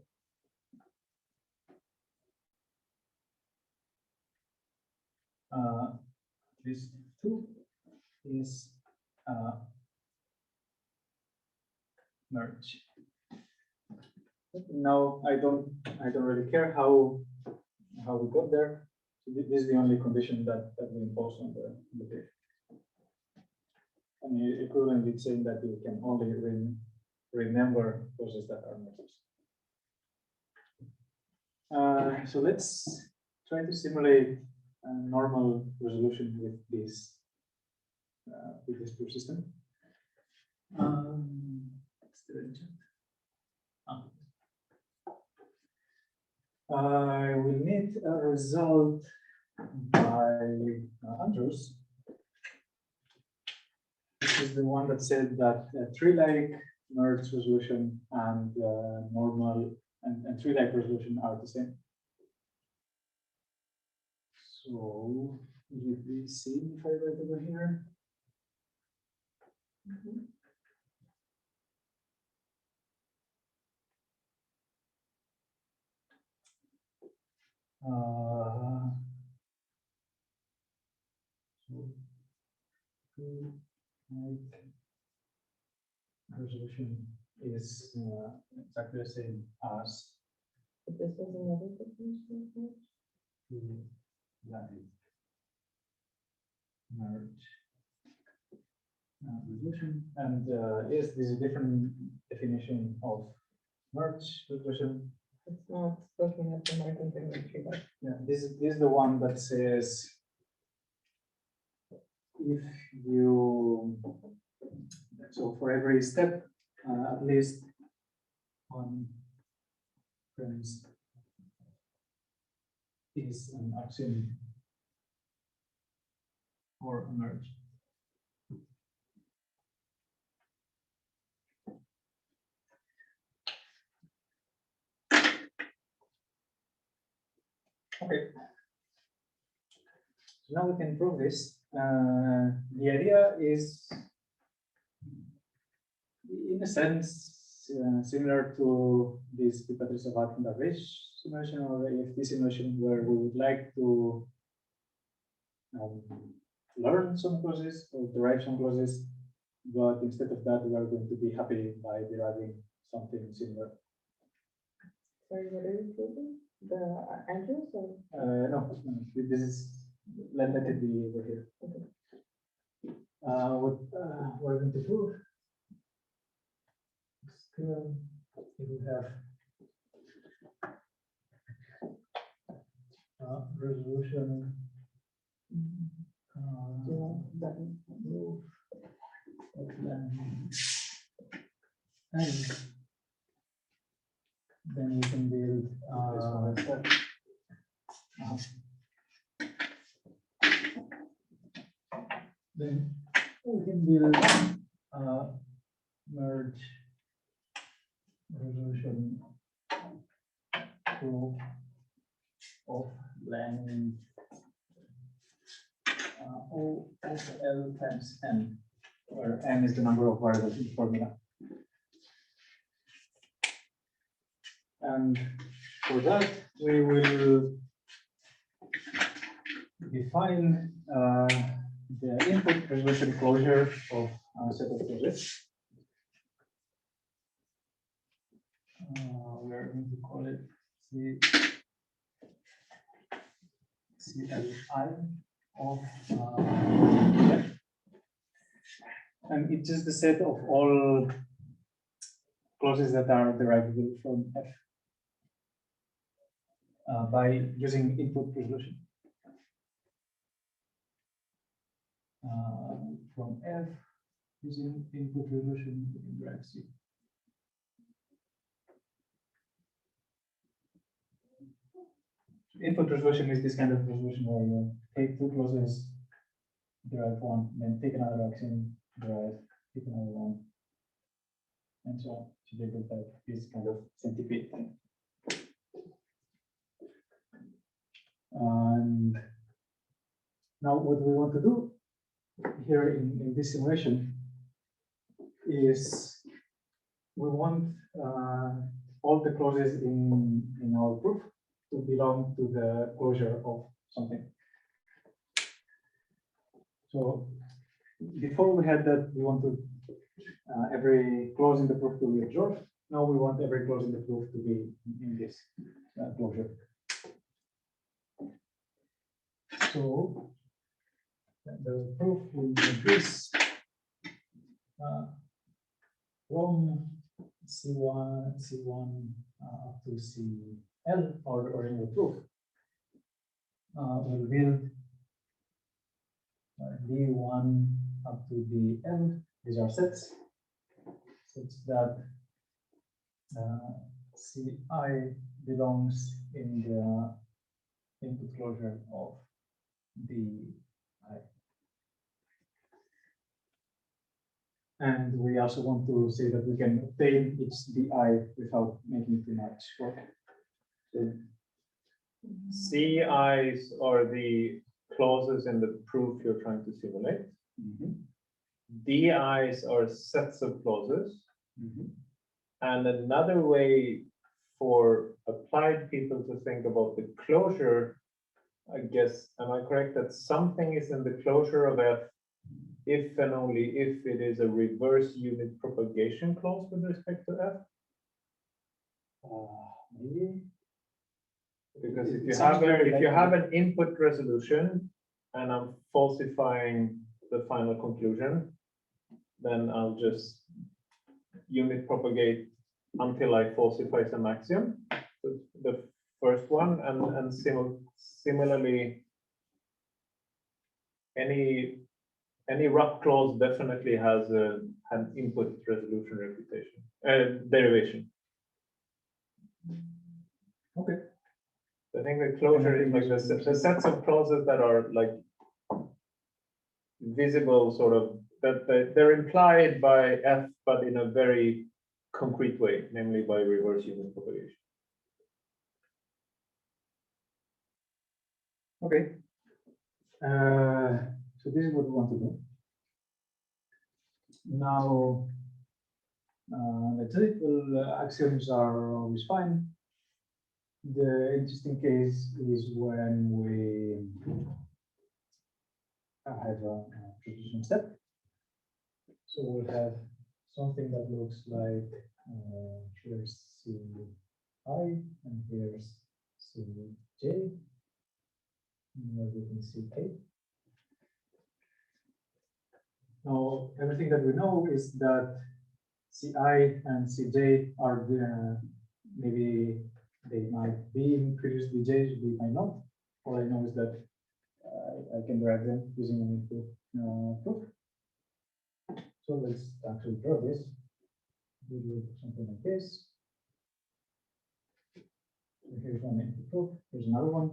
this 2 is merge. Now I don't really care how we got there. So this is the only condition that we impose on the page. And the equivalent is saying that you can only remember processes that are mergers. So let's try to simulate a normal resolution with this persistent. I will need a result by Andrews. This is the one that said that tree-like merge resolution and normal and tree-like resolution are the same. So will we see if I write over here? Resolution is exactly the same as But this was another definition of merge. merge resolution, and yes, this is a different definition of merge resolution. It's not looking at the Martin tree. Yeah, this is the one that says if you, so for every step, at least one premise is an axiom or a merge. Okay. So now we can prove this. The idea is, in a sense, similar to this Pipatrice-Savat and Darvish simulation or AFT simulation, where we would like to learn some clauses or derive some clauses, but instead of that, we are going to be happy by deriving something similar. Sorry, what are you proving? The Andrews or? No, this is, let it be over here. Okay. What we're going to prove? Still, we have resolution. Move. And then we can build then we can build merge resolution proof of length O of L times n, where n is the number of variables in the formula. And for that, we will define the input resolution closure of a set of clauses. We are going to call it CLI of and it's just the set of all clauses that are derivable from F by using input resolution. From F using input resolution, we can derive C. Input resolution is this kind of resolution where you take two clauses, derive one, then take another axiom, derive, take another one, and so on. So they will have this kind of centipede thing. And now what we want to do here in this simulation is we want all the clauses in our proof to belong to the closure of something. So before we had that, we wanted every clause in the proof to be observed. Now we want every clause in the proof to be in this closure. So the proof will increase from C1 up to CL, or the original proof. We'll build D1 up to DL. These are sets, such that CI belongs in the input closure of DI. And we also want to say that we can obtain each DI without making too much work. CIs are the clauses in the proof you're trying to simulate. DIs are sets of clauses. And another way for applied people to think about the closure, I guess, am I correct that something is in the closure of F if and only if it is a reverse unit propagation clause with respect to F? Maybe. Because if you have an input resolution and I'm falsifying the final conclusion, then I'll just unit propagate until I falsify some axiom. the first one, and similarly, any rough clause definitely has an input resolution reputation derivation. Okay. I think the closure is like the sets of clauses that are like visible, sort of that they're implied by F, but in a very concrete way, namely by reverse unit propagation. Okay. So this is what we want to do. Now, let's say, well, axioms are always fine. The interesting case is when we have a transition step. So we'll have something that looks like here's Ci and here's Cj. Where we can see K. Now, everything that we know is that Ci and Cj are maybe they might be in previous BJs, they might not. All I know is that I can derive them using an input proof. So let's actually draw this. We do something like this. So here's one input proof. Here's another one.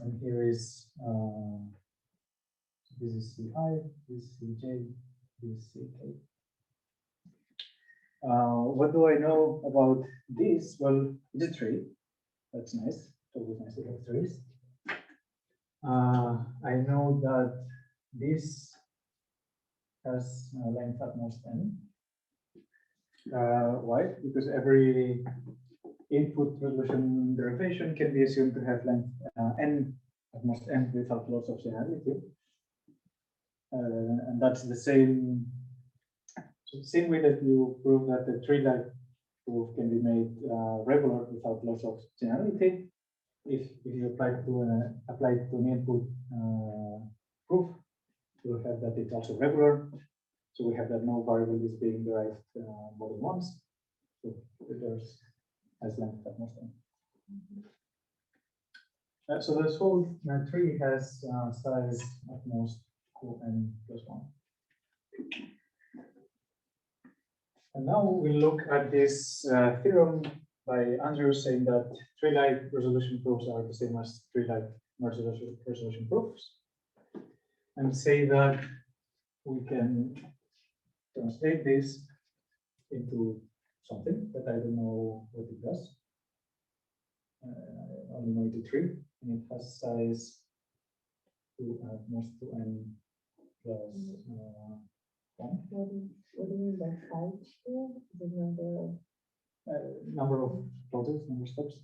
And here is this is Ci, this is Cj, this is Ck. What do I know about this? Well, it's a tree. That's nice. It's always nice to have trees. I know that this has length at most n. Why? Because every input resolution derivation can be assumed to have length n at most n without loss of generality. And that's the same way that you prove that the tree-like proof can be made regular without loss of generality. If you apply to an input proof, you'll have that it's also regular. So we have that no variable is being derived more than once. So there's has length at most n. So this whole tree has size at most n plus 1. And now we look at this theorem by Andrews saying that tree-like resolution proofs are the same as tree-like resolution proofs, and say that we can translate this into something that I don't know what it does. I only know it's a tree, and it has size at most 2n plus 1. What do you mean by size here? The Number of clauses, number of steps.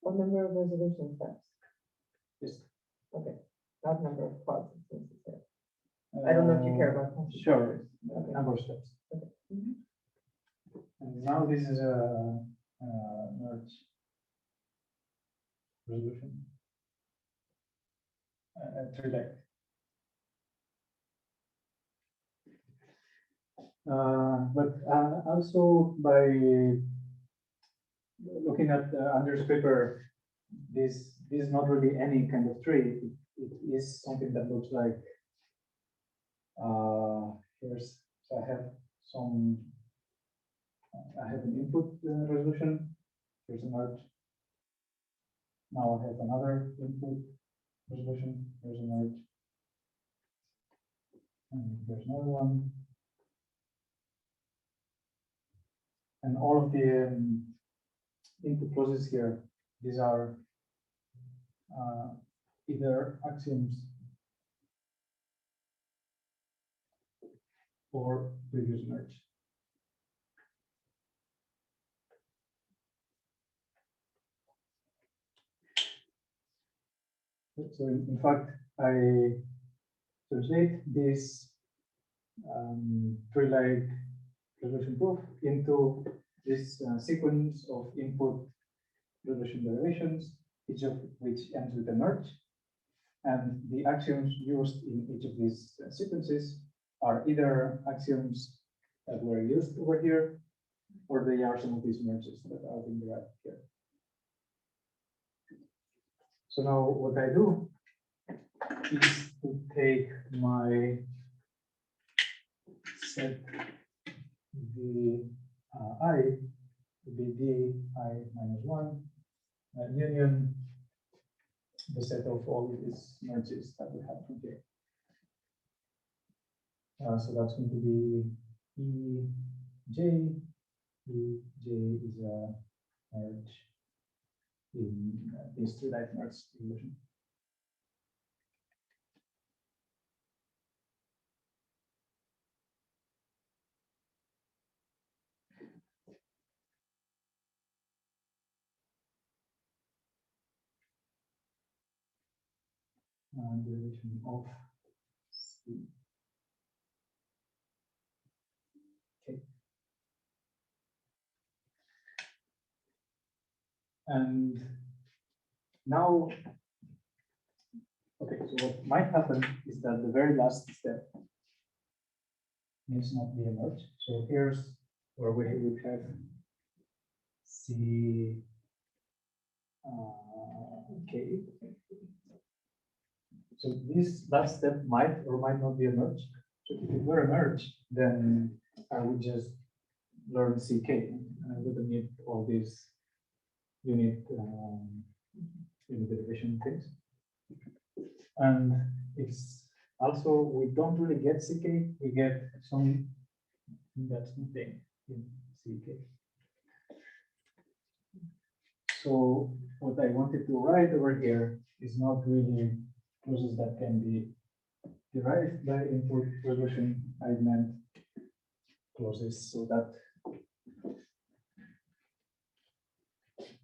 what number of resolution steps? Yes. Okay, not number of clauses necessarily. I don't know if you care about clauses. Sure, Okay. number of steps. Okay. Mhm. And now this is a merge resolution. Tree-like. But also by looking at Andrew's paper, this is not really any kind of tree. It is something that looks like here's, so I have some I have an input resolution. Here's a merge. Now I have another input resolution. Here's a merge. And here's another one. And all of the input clauses here, these are either axioms or previous merge. So in fact, I translate this tree-like resolution proof into this sequence of input resolution derivations, each of which ends with a merge. And the axioms used in each of these sequences are either axioms that were used over here, or they are some of these merges that are being derived here. So now what I do is to take my set the I to be d I minus 1 union the set of all these merges that we have from here. So that's going to be EJ. EJ is a merge in this two-light merge illusion. Derivation of C. Okay. And now, okay, so what might happen is that the very last step needs not be a merge. So here's where we have C K. So this last step might or might not be a merge. So if it were a merge, then I would just learn CK. I wouldn't need all these unit derivation things. And it's also, we don't really get CK, we get some that's nothing in CK. So what I wanted to write over here is not really clauses that can be derived by input resolution. I meant clauses so that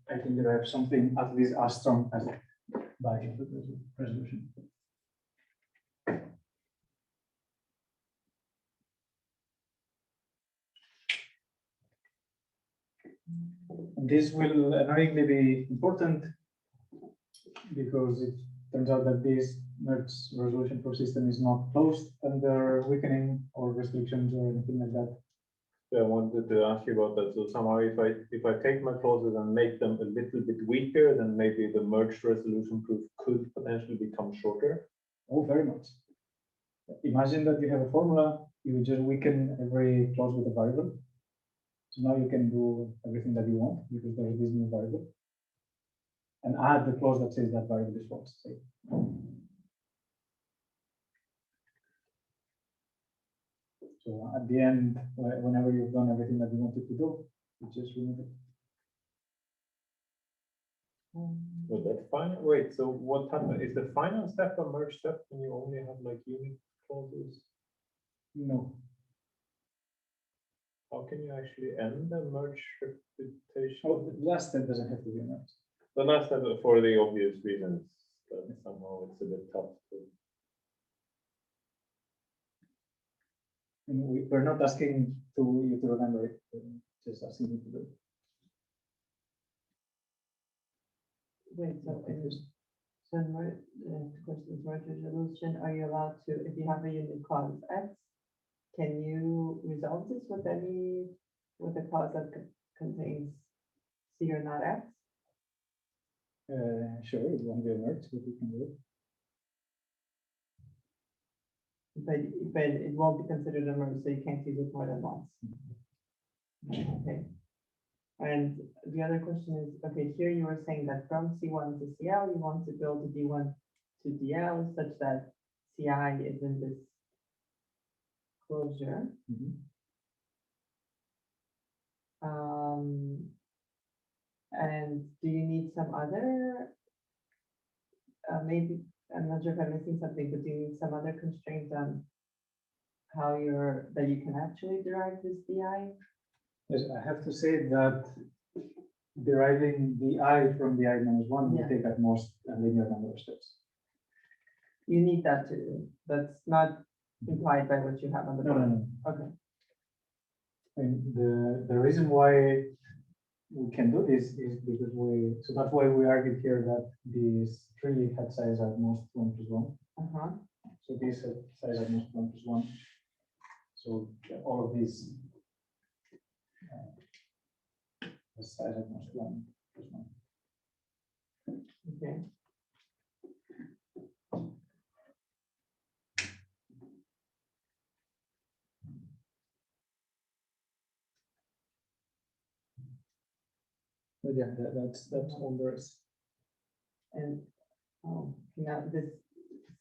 I can derive something at least as strong as by input resolution. This will annoyingly be important because it turns out that this merge resolution for system is not closed under weakening or restrictions or anything like that. So I wanted to ask you about that. So somehow if I take my clauses and make them a little bit weaker, then maybe the merged resolution proof could potentially become shorter. Oh, very much. Imagine that you have a formula, you just weaken every clause with a variable. So now you can do everything that you want because there is this new variable. And add the clause that says that variable is false. Say. So at the end, whenever you've done everything that you wanted to do, you just remove it. Would that final? Wait, so what happened? Is the final step a merge step when you only have like unit clauses? No. How can you actually end the merge reputation? Oh, the last step doesn't have to be merged. The last step, for the obvious reasons, that somehow it's a bit tough to. We're not asking you to remember it, just asking you to do it. Wait, so in merge resolution, are you allowed to, if you have a unit clause X, can you resolve this with a clause that contains C or not X? Sure, it won't be a merge, but we can do it. But it won't be considered a merge, so you can't use it more than once. Okay. And the other question is, okay, here you were saying that from C1 to CL, you want to build a D1 to DL such that CI is in this closure. And do you need some other, maybe, I'm not sure if I'm missing something, but do you need some other constraints on how that you can actually derive this DI? Yes, I have to say that deriving the I from the I minus 1 will Yeah. take at most a linear number of steps. You need that too. That's not implied by what you have on the board. No. Okay. And the reason why we can do this is because so that's why we argued here that these three head size are most 1 plus 1. So this head size are most 1 plus 1. So all of these the size of most one plus one. Okay. But yeah, that's all there is. And now this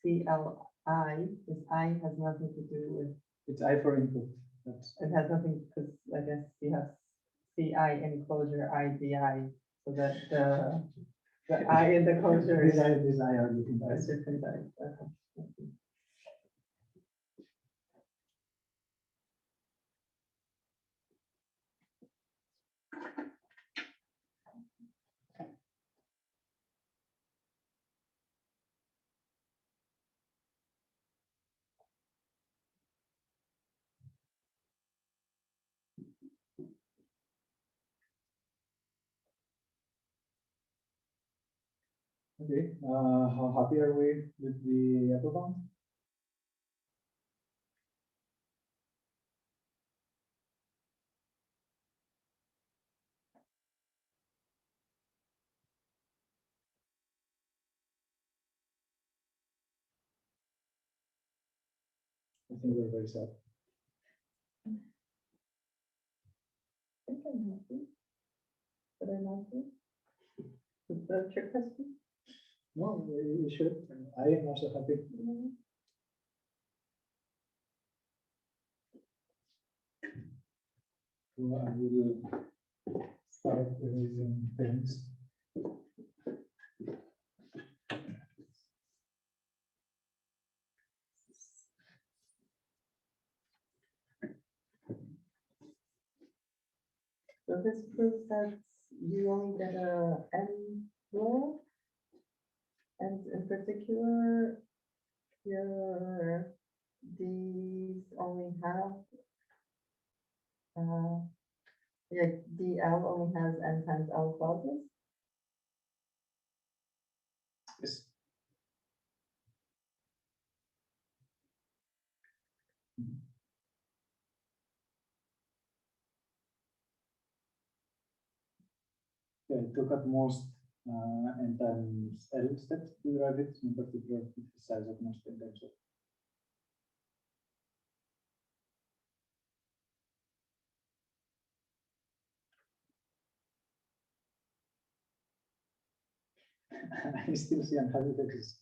CLI, this I has nothing to do with, It's I for input. That's it has nothing, because I guess you have CI enclosure, IDI, so that the I in the closure is this I are different a eyes. different size. Okay. Okay, how happy are we with the upper bound? I think we're very sad. I think I'm happy. But I'm happy. Is that a trick question? No, you should. I am also happy. So I will start erasing things. So this proves that you only get a n row, and in particular, your these only have yeah, DL only has n times L clauses. Yes. Yeah, it took at most n times L steps to derive it, in particular with the size of most n times L. I still see unhappy faces.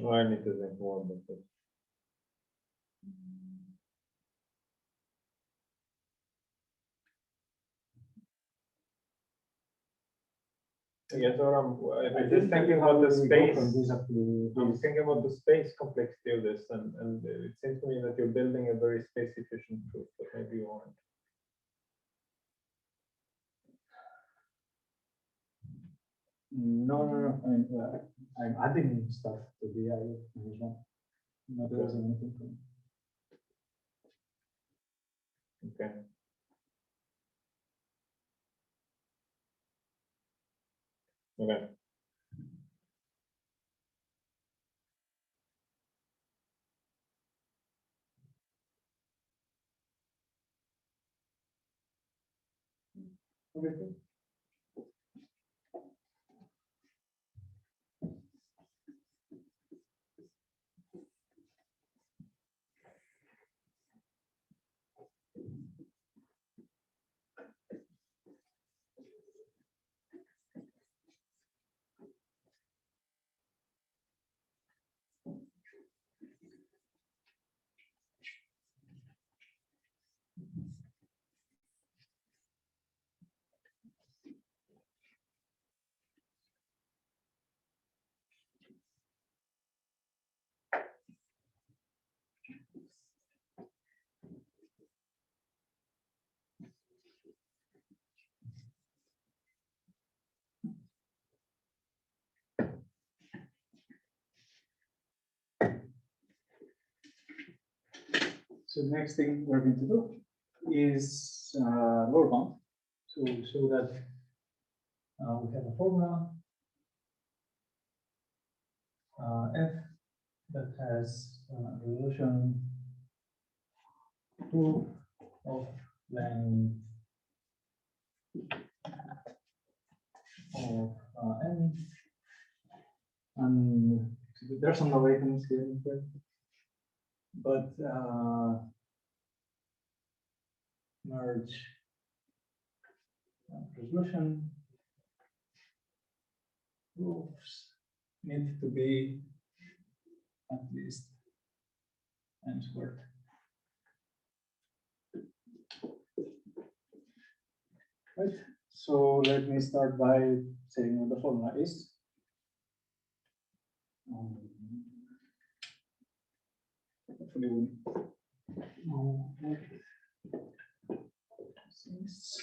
Oh, I need to think more about this. I guess what I'm just thinking about the space. I'm thinking about the space complexity of this, and it seems to me that you're building a very space efficient proof, but maybe you aren't. No. I'm adding stuff to the I one. Not erasing anything from Okay. Okay. everything. So the next thing we're going to do is lower bound. So we show that we have a formula f that has a resolution 2 of length of n, and there's some awakens here, but merge resolution proofs need to be at least n squared. Right. So let me start by saying what the formula is. Hopefully we know what things.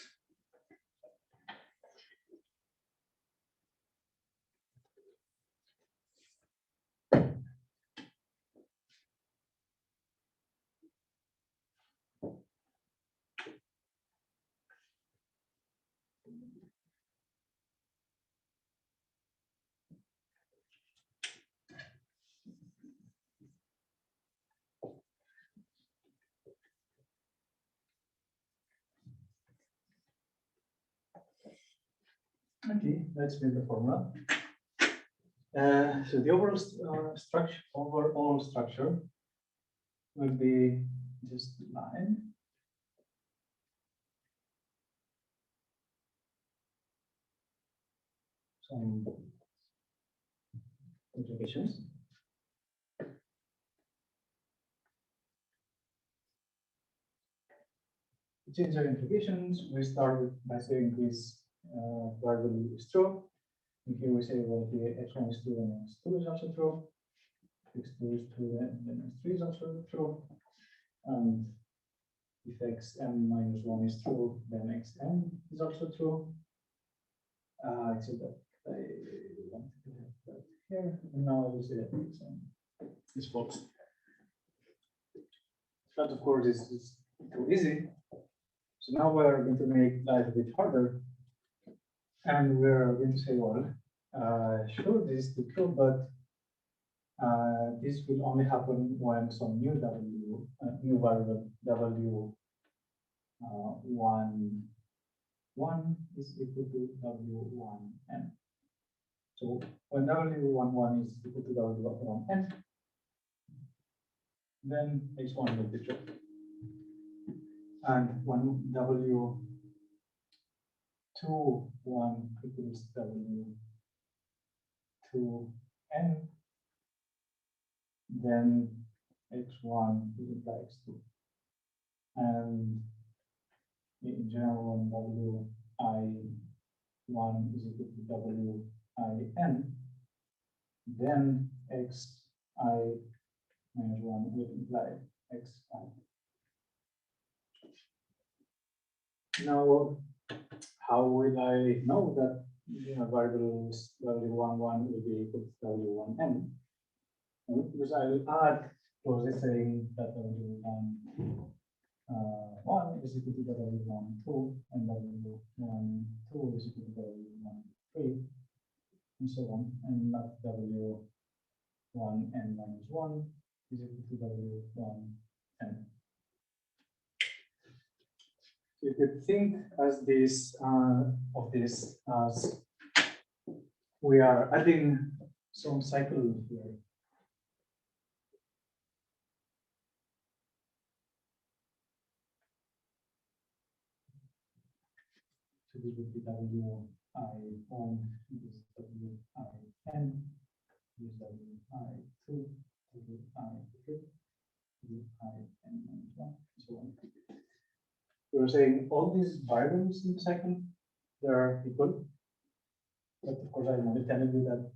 Okay, let's build the formula. So the overall structure will be just line. Some implications. To change our implications, we start by saying this variable is true. And here we say, well, here x1 is true and x2 is also true. x2 is true and then x3 is also true. And if xm minus 1 is true, then xm is also true. Except that I want to have that here. And now I will say that xm is false. That, of course, is too easy. So now we're going to make life a bit harder. And we're going to say, well, sure, this is true, but this will only happen when some new new variable w1 is equal to w1n. So when w11 is equal to w1n, then x1 will be true. And when w21 equals w2n, then x1 is equal to x2. And in general, when wi1 is equal to win, then xi minus 1 will imply xi. Now, how will I know that variables w11 will be equal to w1n? Because I will add clauses saying that w1 is equal to w12 and w12 is equal to w13 and so on, and not w1n minus 1 is equal to w1n. So you could think as this of this as we are adding some cycle here. So this would be wi1, this is win, this is wi2, this is wi3, this is win minus 1, and so on. We're saying all these variables in the cycle, they are equal. But of course, I'm only telling you that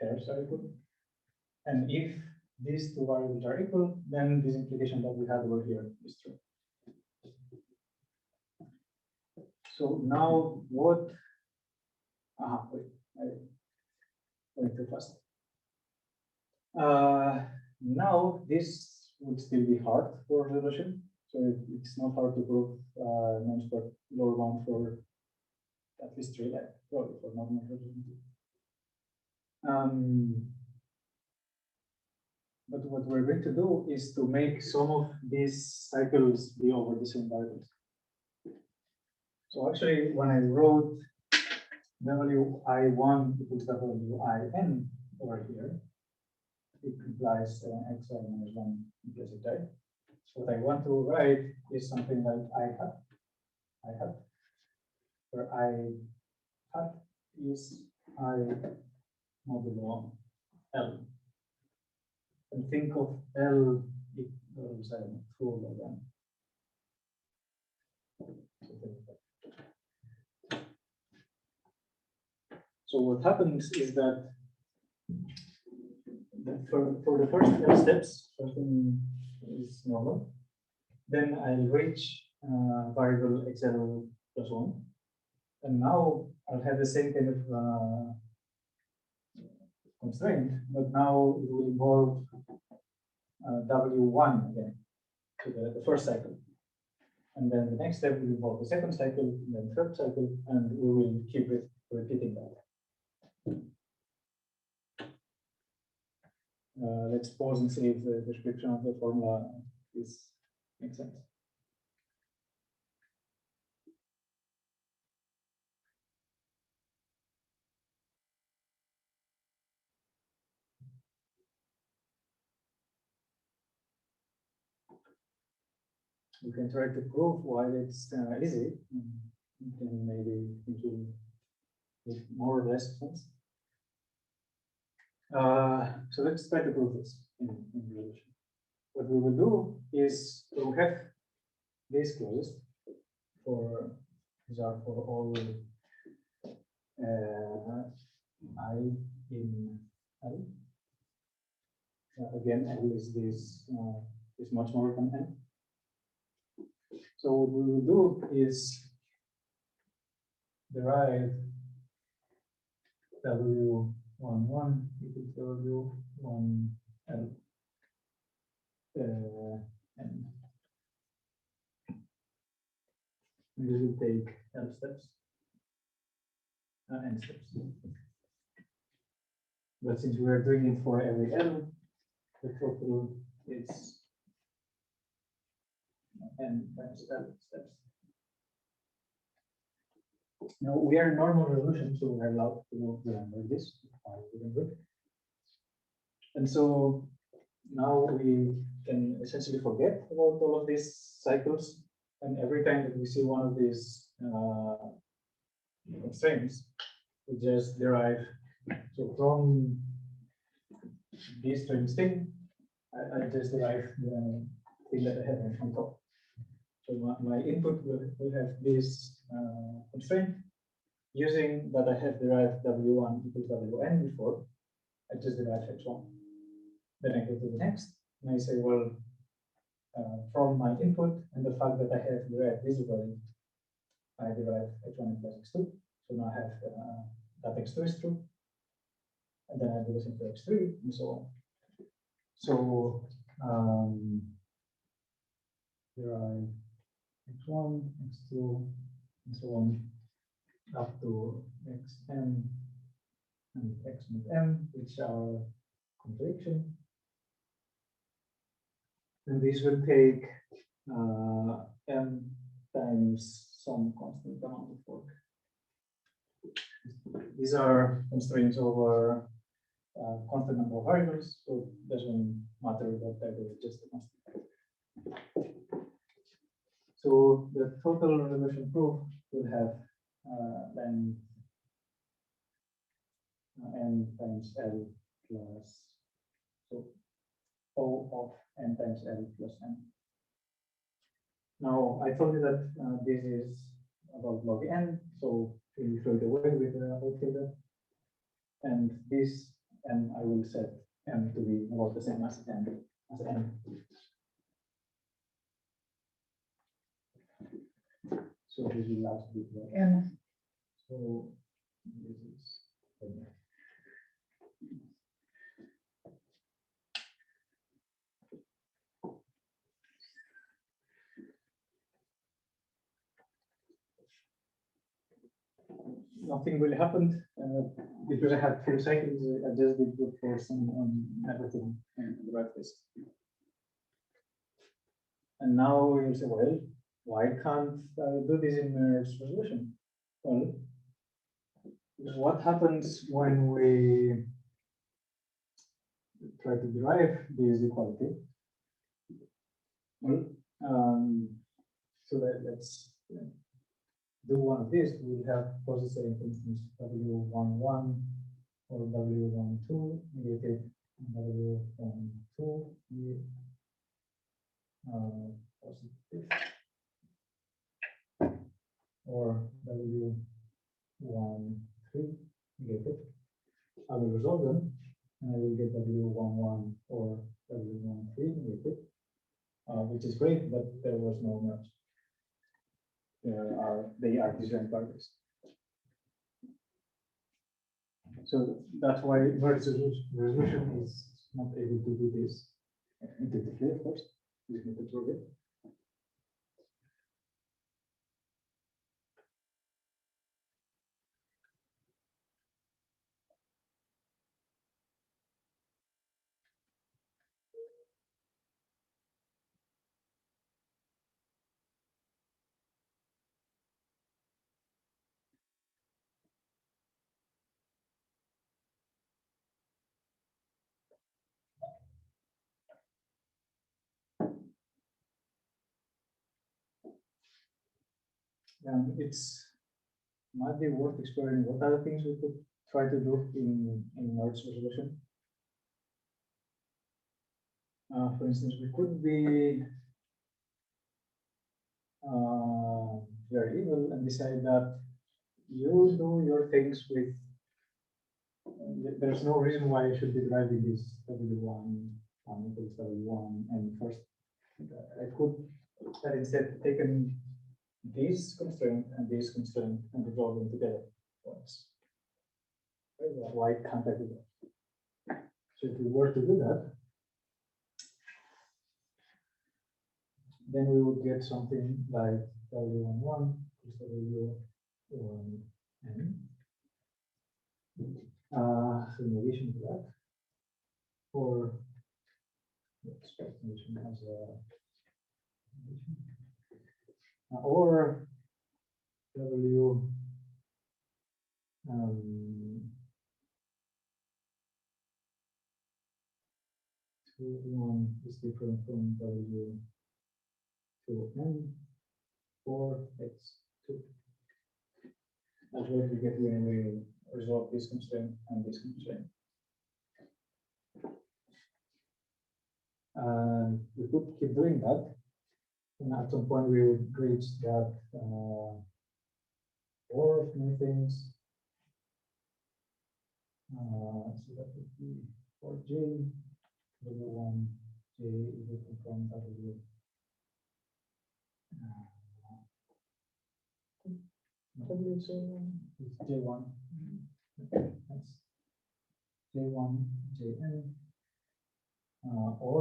pairs are equal. And if these two variables are equal, then this implication that we had over here is true. So now what? Wait, I went too fast. Now this would still be hard for resolution. So it's not hard to prove non-squared lower bound for at least 3, like probably for normal resolution. But what we're going to do is to make some of these cycles be over the same variables. So actually, when I wrote wi1 equals win over here. It implies xi minus 1 implicit type. So what I want to write is something like I hat, where I hat is I modulo L. And think of L equals full of them. So what happens is that for the first L steps, everything is normal. Then I'll reach variable xl plus 1. And now I'll have the same kind of constraint, but now it will involve W1 again, so the first cycle. And then the next step will involve the second cycle, and then third cycle, and we will keep repeating that. Let's pause and see if the description of the formula makes sense. We can try to prove why it's easy. Then maybe it will make more or less sense. So let's try to prove this in relation. What we will do is we have this closed for these are for all I in L. Again, L is this is much more than N. So what we will do is derive W11 equals W1 L N. We will take L steps, N steps. But since we are doing it for every L, the total is N times L steps. Now we are in normal resolution, so we are allowed to remember this. And so now we can essentially forget about all of these cycles. And every time that we see one of these constraints, we just derive. So from this string thing, I just derive the thing that I have on top. So my input will have this constraint. Using that I have derived W1 equals Wn before, I just derive H1. Then I go to the next, and I say, well, from my input and the fact that I have derived this value, I derive H1 plus X2. So now I have that X2 is true. And then I do the same for X3 and so on. So derive X1, X2, and so on up to Xm and X with M, which are contradiction. And these will take M times some constant amount of work. These are constraints over constant number of variables, so it doesn't matter what type of just a constant. So the total resolution proof will have then n times L plus so O of n times L plus n. Now I told you that this is about log n, so we throw it away with the out filter, and this n I will set m to be about the same as n. So this will last with the n. So this is nothing really happened because I had few cycles. I just did the force on everything and write this. And now you say, well, why can't I do this in resolution? Well, what happens when we try to derive this equality? Well, so let's do one of these. We have processing, for instance, W11 or W12 negated W12 positive, or W13 negative. I will resolve them, and I will get W11 or W13 negative, which is great, but there was no merge. They are different parties. So that's why merge resolution is not able to do this intuitively, of course. We need to prove it. It's might be worth exploring what other things we could try to do in merge resolution. For instance, we could be very evil and decide that you do your things with. There's no reason why you should be deriving this W1 equals W1, and first I could have instead taken this constraint and resolve them together once. Why can't I do that? So if we were to do that, then we would get something like W11 plus W1n. So in addition to that, or let's has a or W 1 is different from W 2n for x2. That's what we get when we resolve this constraint and this constraint. And we could keep doing that. And at some point we would reach that or of many things. So that would be for j, W1 j is equal from W. It's j1. That's j1 jn or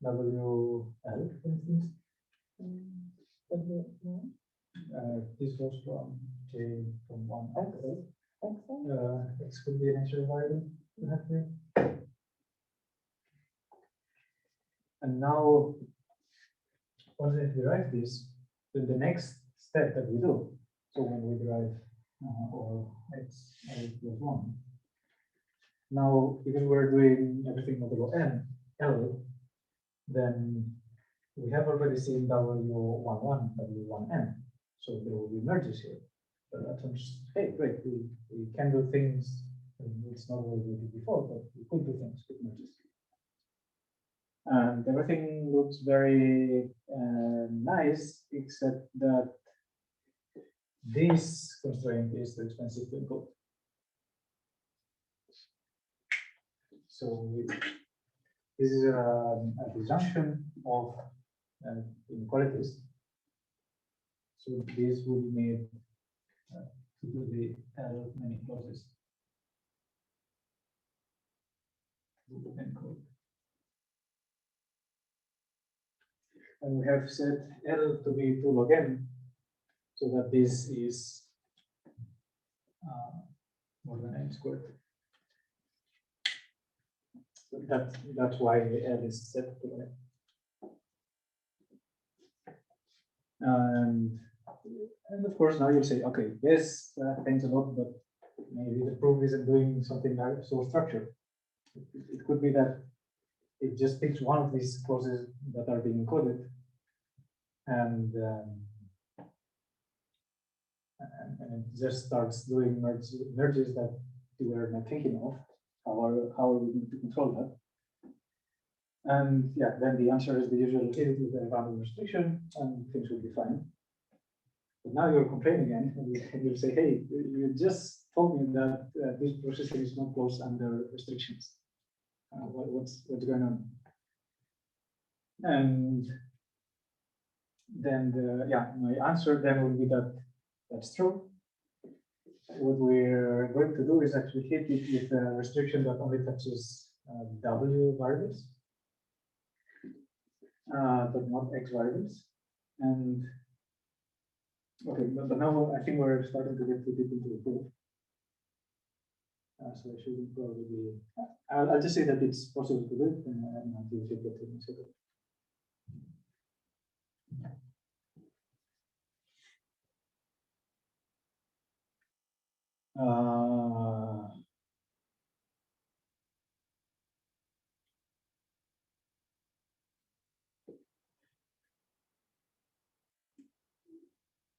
WL, for instance. This goes from j from 1 x could be an extra variable. And now, once we derive this, then the next step that we do, so when we derive or x equals 1, now because we're doing everything modulo n, L, then we have already seen W11, W1n, so there will be merges here. But that turns, hey, great, we can do things, it's not what we did before, but we could do things with merges. And everything looks very nice, except that this constraint is too expensive to encode. So this is a disjunction of inequalities. So this would need to do the L many clauses. And we have set L to be 2 log n, so that this is more than n squared. So that's why L is set to n. And of course now you'll say, okay, yes, thanks a lot, but maybe the proof isn't doing something like so structured. It could be that it just picks one of these clauses that are being encoded, and it just starts doing merges that we were not thinking of. How are we going to control that? And yeah, then the answer is the usual: hit it with a random restriction, and things will be fine. But now you're complaining again, and you'll say, "Hey, you just told me that this processing is not closed under restrictions. What's going on?" And then my answer then will be that that's true. What we're going to do is actually hit it with a restriction that only touches W variables, but not X variables. And okay, but now I think we're starting to get too deep into the proof. So I shouldn't probably be. I'll just say that it's possible to do it, and until you get to the second.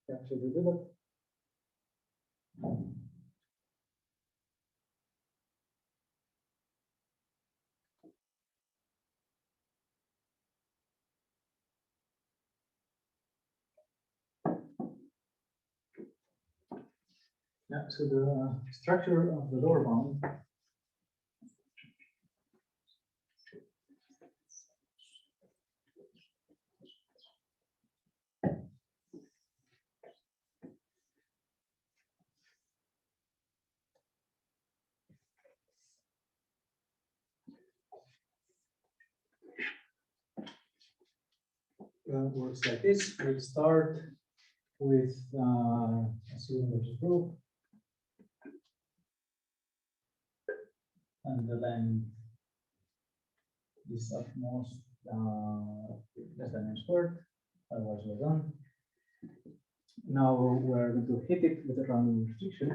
Yeah, should we do that? Yeah, so the structure of the lower bound works like this. We'll start with assuming there's a proof, and the length is at most less than n squared, otherwise we're done. Now we're going to hit it with a random restriction.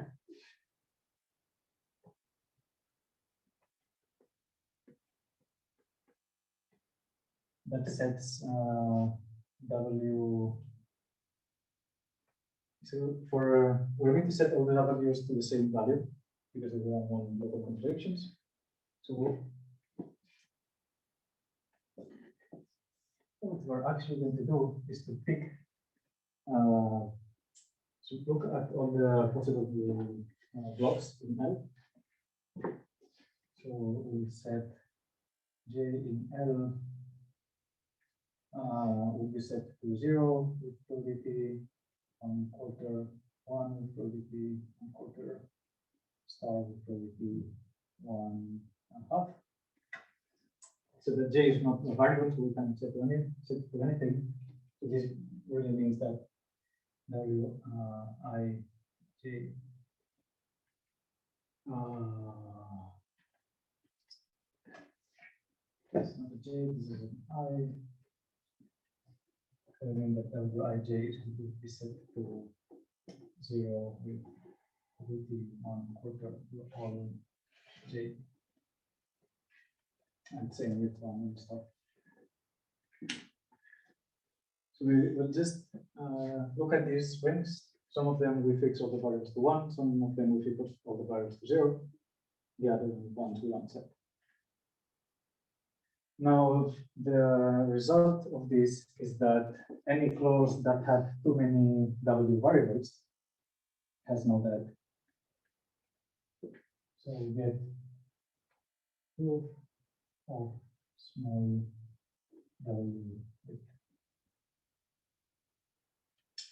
That sets W. So we're going to set all the W's to the same value because we don't want local contradictions. So what we're actually going to do is to pick. So look at all the possible blocks in L. So we'll set J in L will be set to 0 with probability 1/4, 1 with probability 1/4, star with probability 1.5. So the J is not a variable, so we can set to anything. So this really means that W I J that's not a J, this is an I. I mean that Wij is going to be set to 0 with probability 1/4 all J, and same with 1 and stuff. So we will just look at these strings. Some of them we fix all the variables to 1, some of them we fix all the variables to 0, the other ones we unset. Now, the result of this is that any clause that has too many W variables has no dead. So we get proof of small W.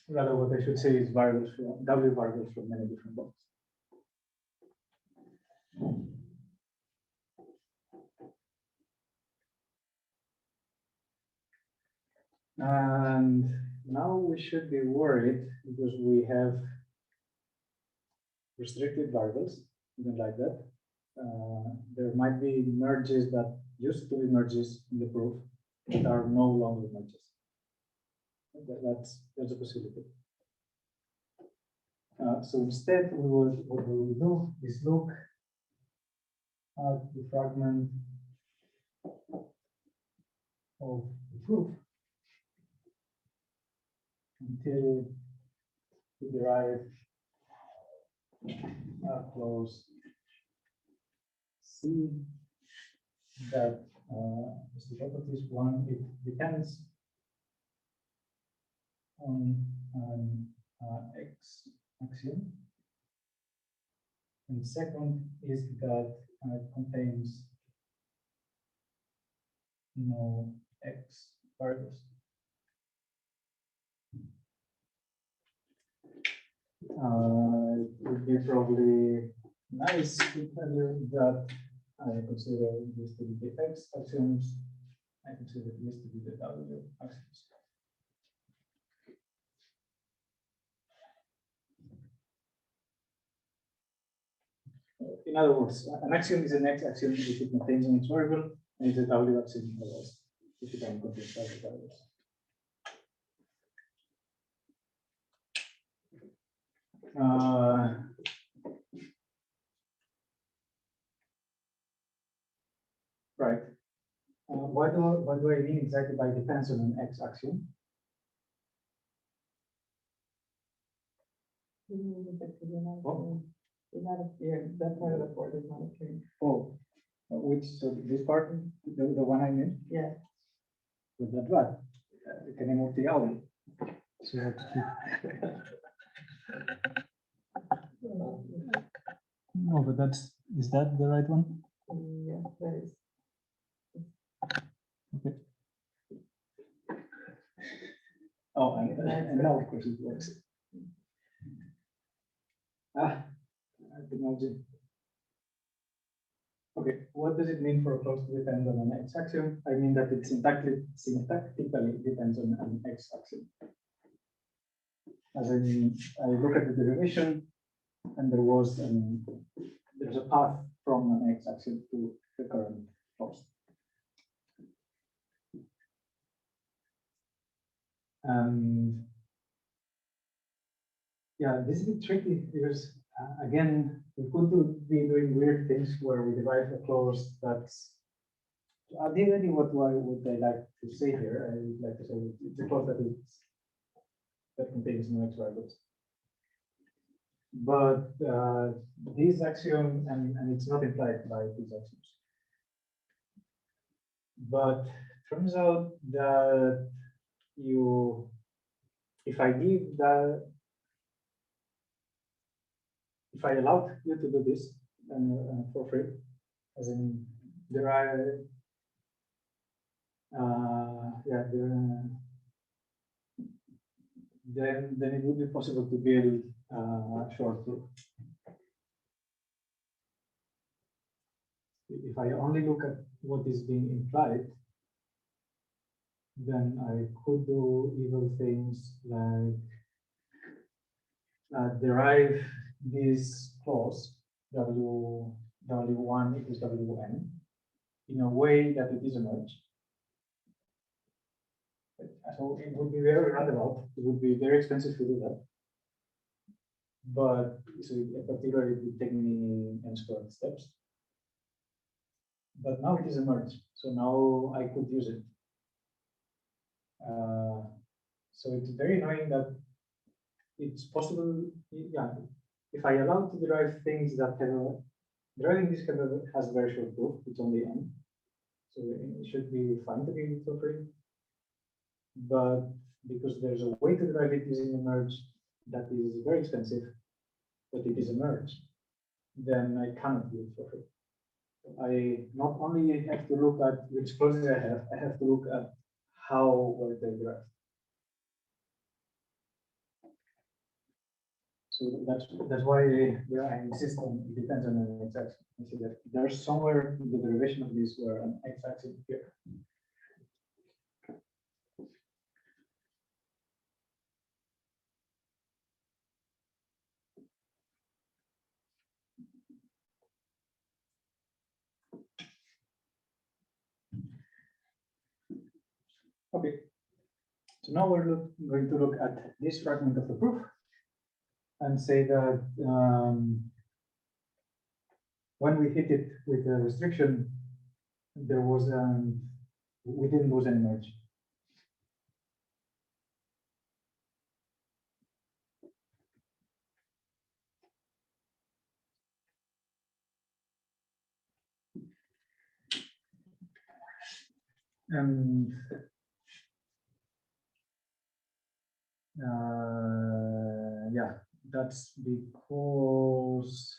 Rather, what I should say is variables from W variables from many different blocks. And now we should be worried because we have restricted variables, even like that. There might be merges that used to be merges in the proof that are no longer merges. That's a possibility. So instead, what we will do is look at the fragment of the proof until we derive a clause C that is the properties. One, it depends on an X axiom, and second is that it contains no X variables. It would be probably nice to tell you that I consider this to be the X axioms. I consider this to be the W axioms. In other words, an axiom is an X axiom if it contains an X variable, and it's a W axiom otherwise, if it doesn't contain W variables. Right. What do I mean exactly by depends on an X axiom? It's not appear, that part of the board is not appearing. Oh, which, so this part, the one I mean? Yeah. With that what? Can I move the owl? So no, but is that the right one? Yeah, that is. Okay. Oh, and now of course it works. Technology. Okay, what does it mean for a clause to depend on an X axiom? I mean that it syntactically depends on an X axiom. As I look at the derivation, and there's a path from an X axiom to the current clause. And yeah, this is a bit tricky because again, we could be doing weird things where we derive a clause that's ideally what would I like to say here? I would like to say it's a clause that contains no X variables. But this axiom, and it's not implied by these axioms. But turns out that if I allowed you to do this for free, as in there are, then it would be possible to build a short proof. If I only look at what is being implied, then I could do evil things like derive this clause W1 equals Wn in a way that it is a merge. So it would be very roundabout. It would be very expensive to do that. But so particularly it would take me n squared steps. But now it is a merge. So now I could use it. So it's very annoying that it's possible, yeah, if I allow to derive things that have deriving this has a very short proof, it's only n. So it should be fine to give it for free. But because there's a way to derive it using a merge that is very expensive, but it is a merge, then I cannot do it for free. I not only have to look at which clauses I have to look at how were they derived. So that's why I insist on it depends on an X axis. I see that there's somewhere in the derivation of this where an X axis here. Okay, so now we're going to look at this fragment of the proof. and say that when we hit it with the restriction, there was we didn't lose any merge. And yeah, that's because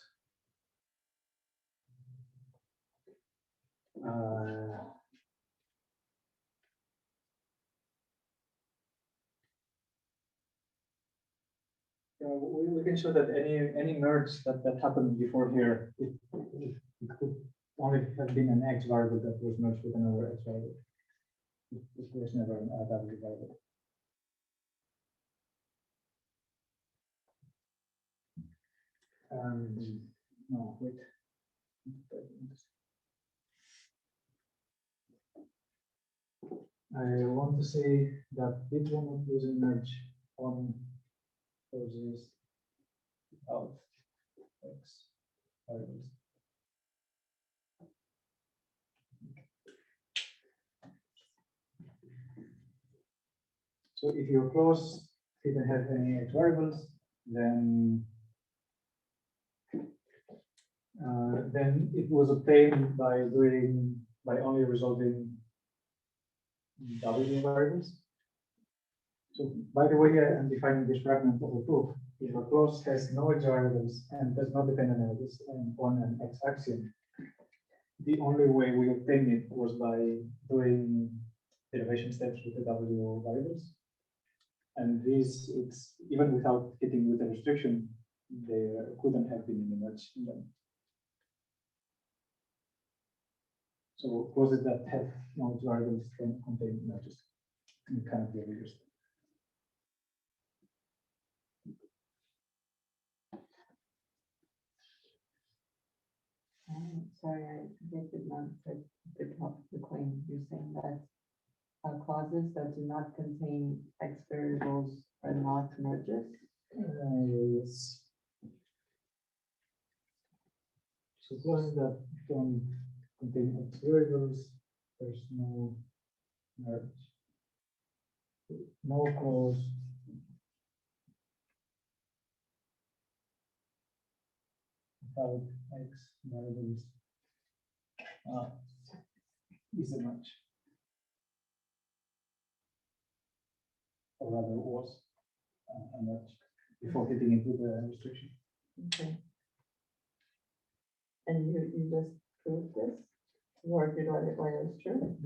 we can show that any merge that happened before here, it could only have been an X variable that was merged with another X variable. It was never a W variable. No, wait. I want to say that it will not use a merge on poses out X variables. So if your clause didn't have any X variables, then it was obtained by only resolving W variables. So by the way, I'm defining this fragment of a proof. If a clause has no X variables and does not depend on an X axiom, the only way we obtained it was by doing derivation steps with the W variables. And this, it's even without hitting with a restriction, there couldn't have been any merge in them. So clauses that have no variables can contain merges and cannot be reused. Sorry, I did not pick up the claim. You're saying that clauses that do not contain X variables are not merges? Yes. So clauses that don't contain X variables, there's no merge. No clause without X variables is a merge. Or rather was a merge before hitting into the restriction. Okay. And you just proved this? You argued why it was true?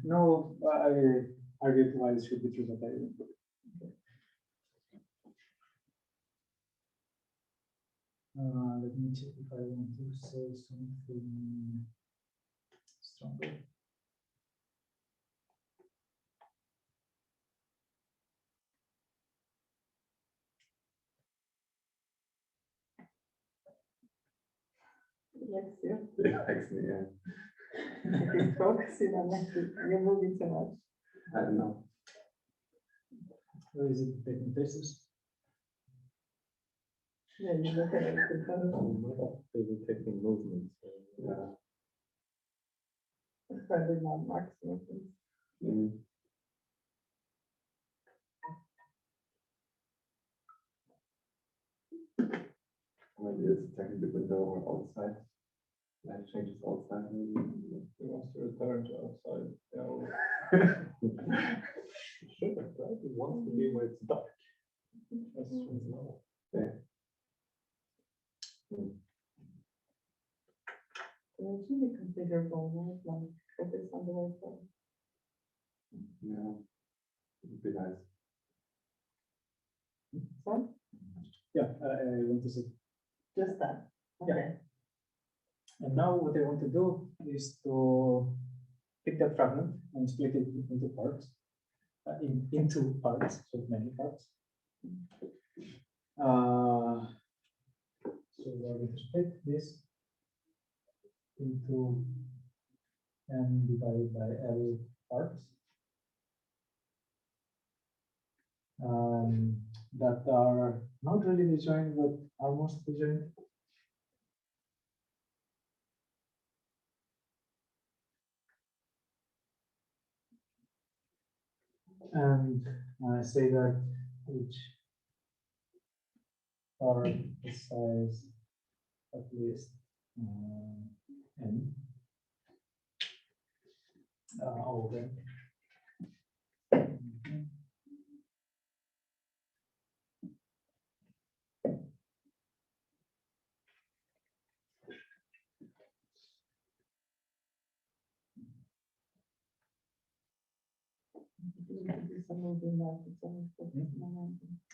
No, I argued why it should be true, but I didn't prove it. Let me check if I want to say something stronger. Yes, you. It likes me, yeah. If you focus it on that, you're moving too much. I don't know. Or is it taking places? Yeah, you look at it. It's Taking movements. Yeah. probably not Mark's movement. Mm. Maybe it's checking the window outside. Light changes outside. Maybe. He wants to return to outside. Should have, right? He wants to be where it's dark. That's no. So it should be configurable, right? Like focus on the right side. Yeah. It'd be nice. So Yeah, I want to say. just that. Yeah. Okay. And now what I want to do is to pick that fragment and split it into parts, into parts, so many parts. So we're going to split this into m divided by L parts. that are not really disjoint but almost disjoint. And say that each part is size at least n over.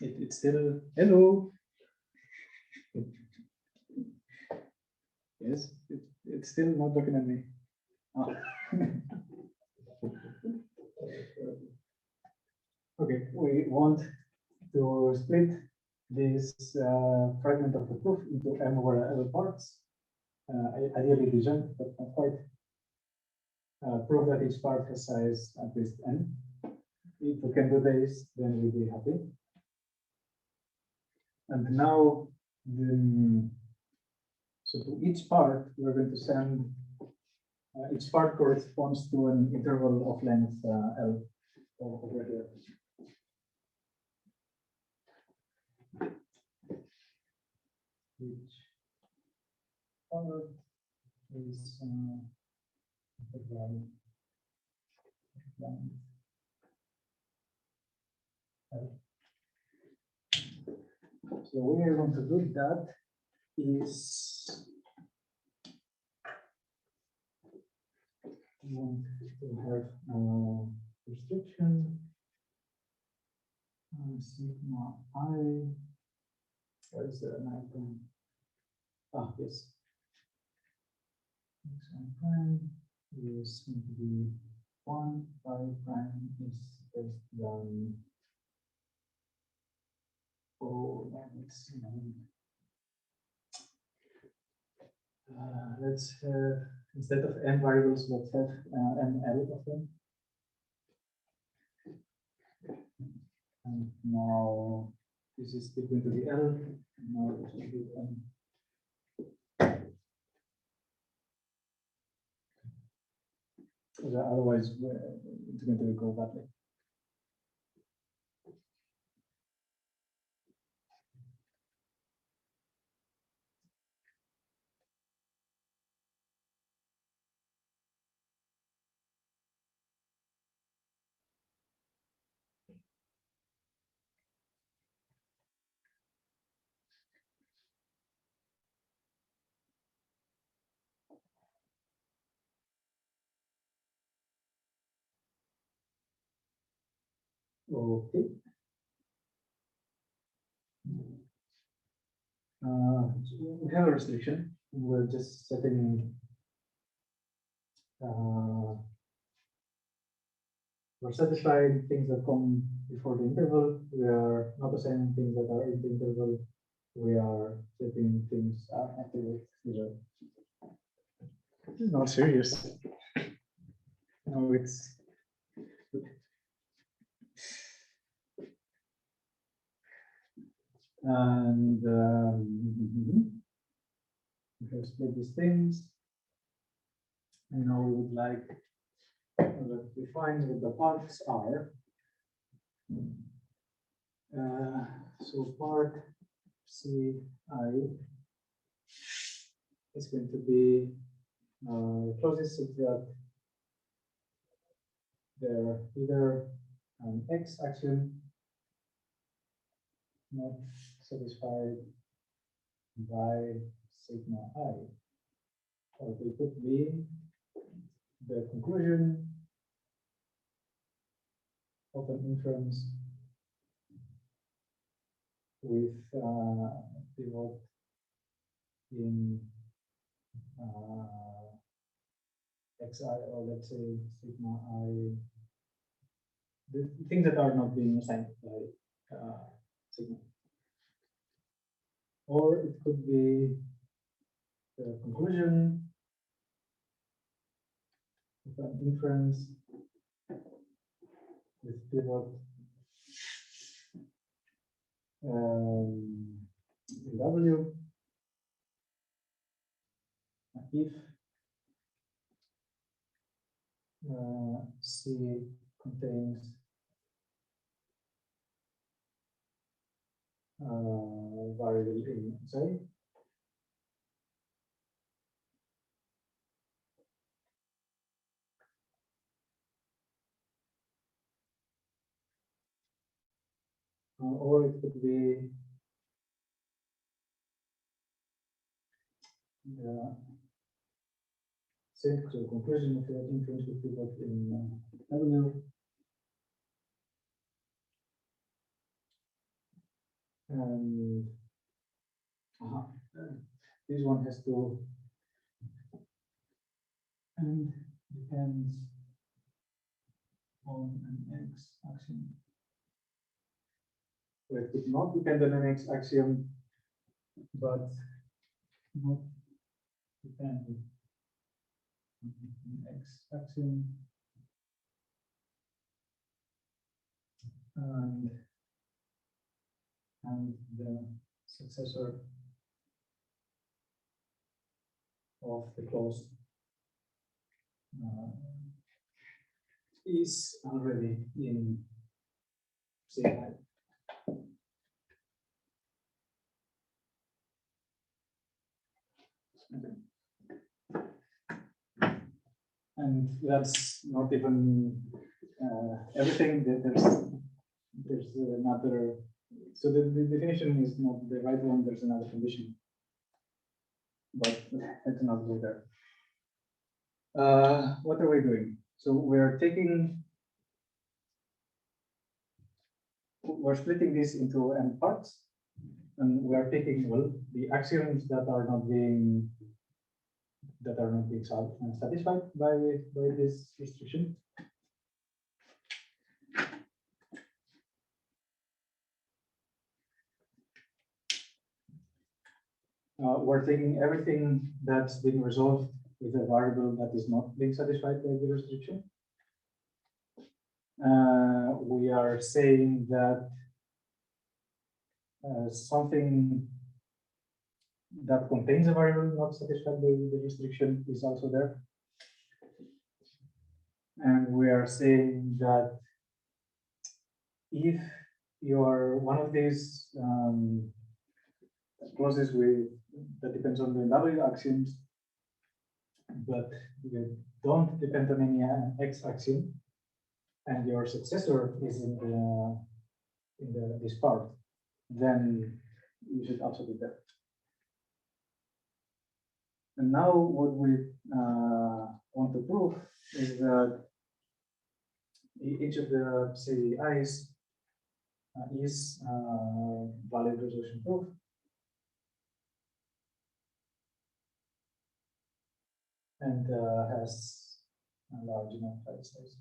It's still hello. Yes, it's still not looking at me. Ah. Okay, we want to split this fragment of the proof into m over l parts. Ideally disjoint, but not quite. Prove that each part has size at least n. If we can do this, then we'll be happy. And now, so to each part, we're going to send, each part corresponds to an interval of length L over here. Each part is interval length L. So we are going to do that is we want to have restriction sigma I. What is the item? Ah, yes. X1 prime is going to be 1, 5 prime is less than 4, and it's let's have, instead of n variables, let's have ml of them. And now this is equal to the L. Now it should be n. Otherwise, it's going to go badly. Okay. We have a restriction. We're just setting. We're satisfying things that come before the interval. We are not assigning things that are in the interval. We are setting things afterwards. This is not serious. No, it's. And we have split these things. And now we would like to define what the parts are. So part Ci is going to be closest such that they're either an X action not satisfied by sigma I, or they could be the conclusion of an inference with pivot in xi, or let's say sigma I, the things that are not being assigned by sigma. Or it could be the conclusion of an inference with pivot W if C contains variable in say or it could be the same conclusion of the inference we got in W. And this one has to and depends on an X axiom. So it could not depend on an X axiom, but not depend on an X axiom. And the successor of the clause is already in CDCL. And that's not even everything. There's another. So the definition is not the right one. There's another condition, but let's not go there. What are we doing? So we're splitting this into n parts, and we are taking the axioms that are not being satisfied by this restriction. We're taking everything that's being resolved with a variable that is not being satisfied by the restriction. We are saying that something that contains a variable not satisfied by the restriction is also there. And we are saying that if you are one of these clauses that depends on the W axioms, but you don't depend on any X axiom, and your successor is in this part, then you should also do that. And now what we want to prove is that each of the CDIs is valid resolution proof. And has a large enough file size.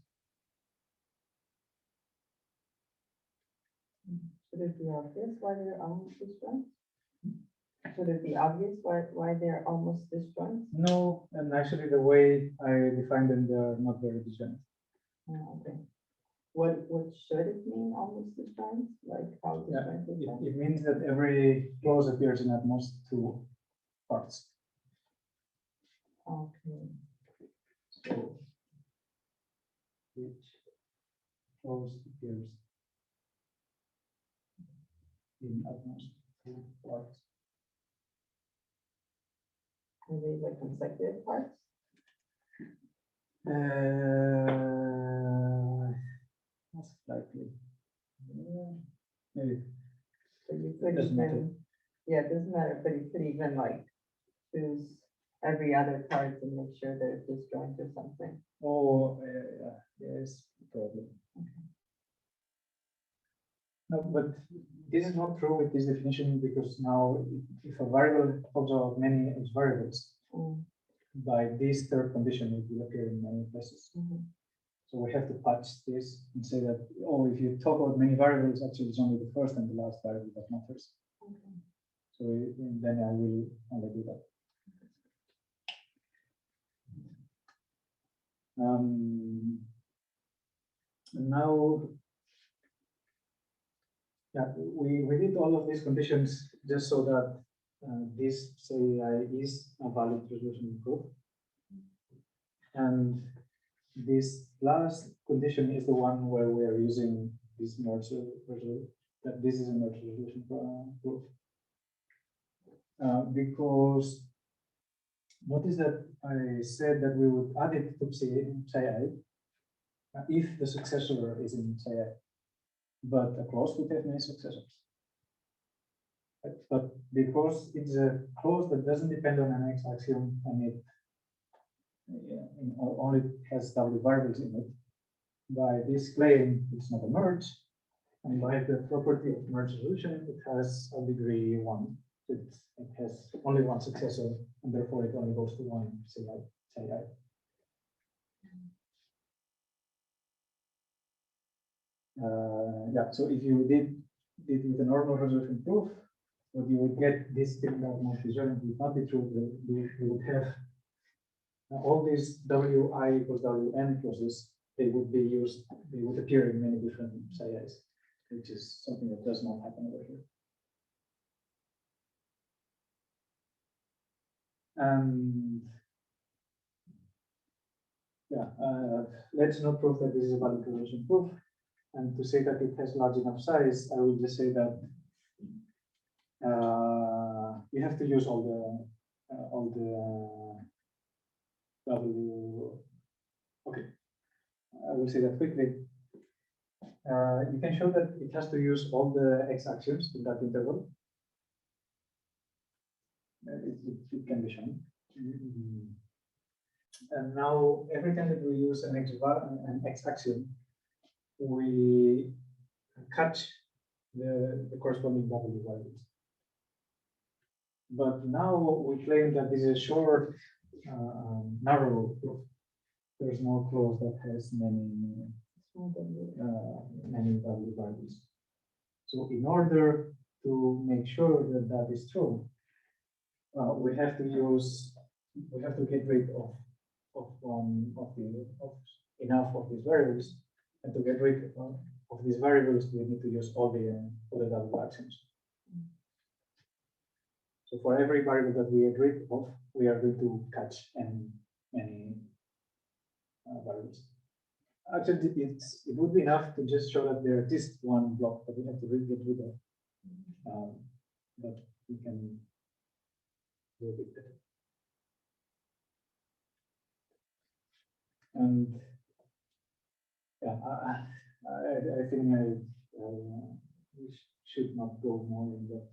Should it be obvious why they're almost disjoint? Should it be obvious why they're almost disjoint? No, and actually the way I defined them, they're not very disjoint. Oh, okay. What should it mean almost disjoint? Like how disjoint is that? It means that every clause appears in at most two parts. Okay. So each clause appears in at most two parts. Are they like consecutive parts? Most likely. Maybe. So you could Doesn't matter. even, yeah, it doesn't matter, but you could even like choose every other part and make sure that it's disjoint or something. Oh, yes, probably. No, but this is not true with this definition because now if a variable holds out many X variables, by this third condition, it will appear in many places. So we have to patch this and say that, oh, if you talk about many variables, actually it's only the first and the last variable that matters. So then I will only do that. Now Yeah, we did all of these conditions just so that this CAI is a valid resolution proof. And this last condition is the one where we are using this merge resolution, that this is a merge resolution proof. Because notice that I said that we would add it to CI if the successor is in CI, but a clause would have many successors. But because it's a clause that doesn't depend on an X axiom and it only has W variables in it, by this claim, it's not a merge. And by the property of merge resolution, it has a degree 1. It has only one successor, and therefore it only goes to one CI. Yeah, so if you did with a normal resolution proof, what you would get, this thing that multi-joint would not be true. You would have all these Wi equals Wn clauses. They would be used. They would appear in many different CIs, which is something that does not happen over here. And yeah, let's not prove that this is a valid resolution proof. And to say that it has large enough size, I will just say that you have to use all the W. Okay, I will say that quickly. You can show that it has to use all the X axioms in that interval. It can be shown. And now every time that we use an X axiom, we catch the corresponding W values. But now we claim that this is a short, narrow proof. There's no clause that has many W values. So in order to make sure that that is true, we have to get rid of enough of these variables, and to get rid of these variables, we need to use all the W axioms. So for every variable that we get rid of, we are going to catch many variables. Actually, it would be enough to just show that there is one block that we have to get rid of, but we can do a bit better. And yeah, I think we should not go more in that.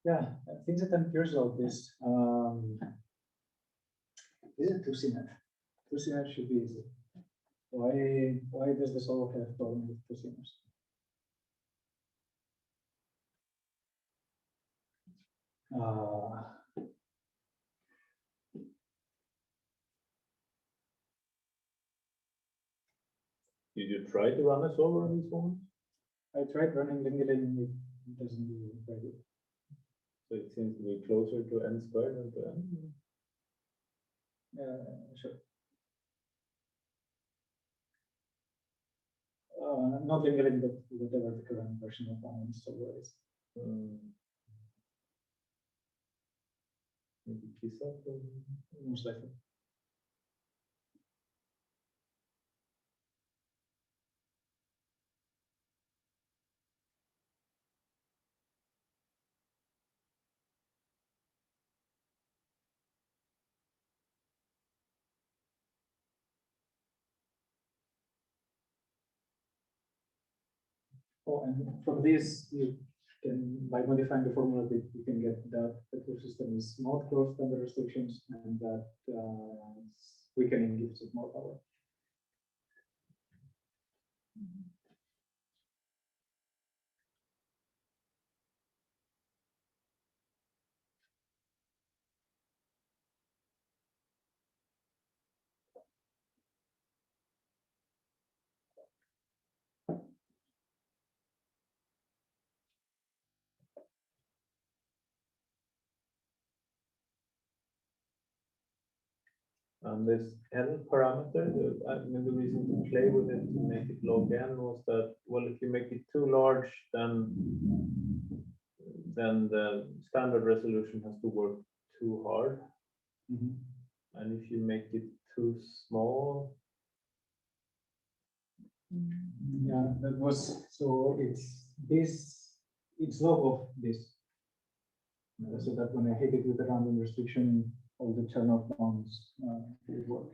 Yeah, things that I'm curious about this. Is it 2CNF? 2CNF should be easy. Why does the solver have problem with 2CNFs? Did you try to run a solver on these ones? I tried running Lingoling, it doesn't do very good. So it seems to be closer to n squared than to n. Sure. Not Lingoling, but whatever the current version of one solver is. Maybe Kisa? Most likely. Oh, and from this, you can, by modifying the formula, you can get that the proof system is not closed under restrictions, and that weakening gives it more power. And this n parameter, I mean, the reason to play with it to make it log n was that, well, if you make it too large, then the standard resolution has to work too hard. And if you make it too small, Yeah, that was, so it's this, it's log of this. So that when I hit it with a random restriction, all the turn-off bounds would work.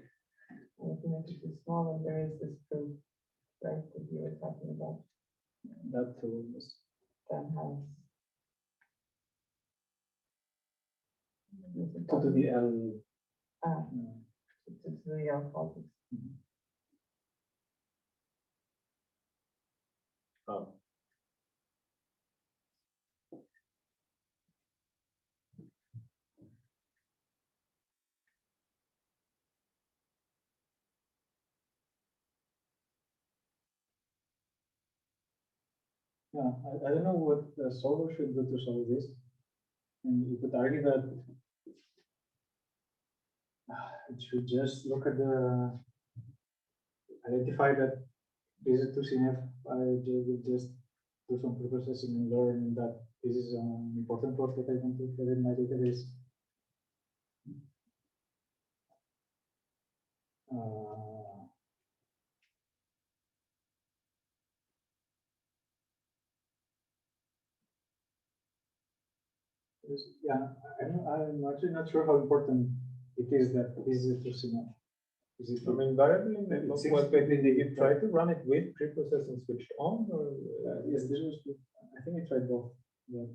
If you make it too small, and there is this proof, right, that you were talking about, That was that has. 2 to the L. Ah, it's the L fault. oh, Yeah, I don't know what the solver should do to solve this. And you could argue that it should just look at the, identify that this is 2CNF. I will just do some preprocessing and learn that this is an important port that I want to put in my database. Yeah, I'm actually not sure how important it is that this is a 2CNF. Is it? I mean, variably, It seems what, to did be- you try to run it with preprocessing switched on, or? Yes, this was. I think I tried both. Yeah.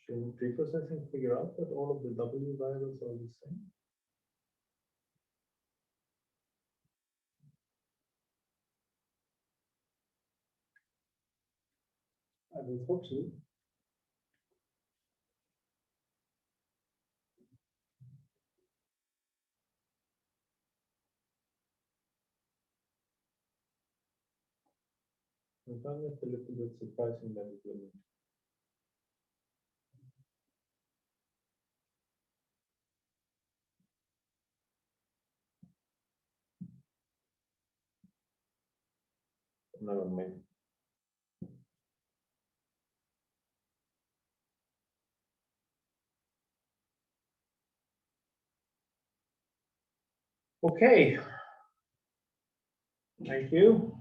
Should preprocessing figure out that all of the W variables are the same? I would hope so. I find it a little bit surprising that it wouldn't. Never mind. Okay. Thank you.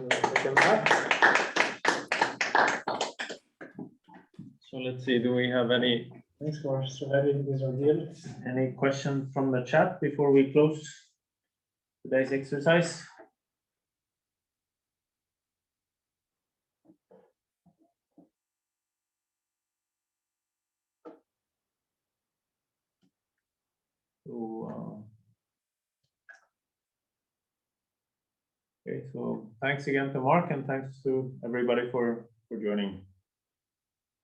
Second back. So let's see, do we have any Thanks for surviving this ordeal. questions from the chat before we close today's exercise? So, okay, so thanks again to Mark, and thanks to everybody for joining.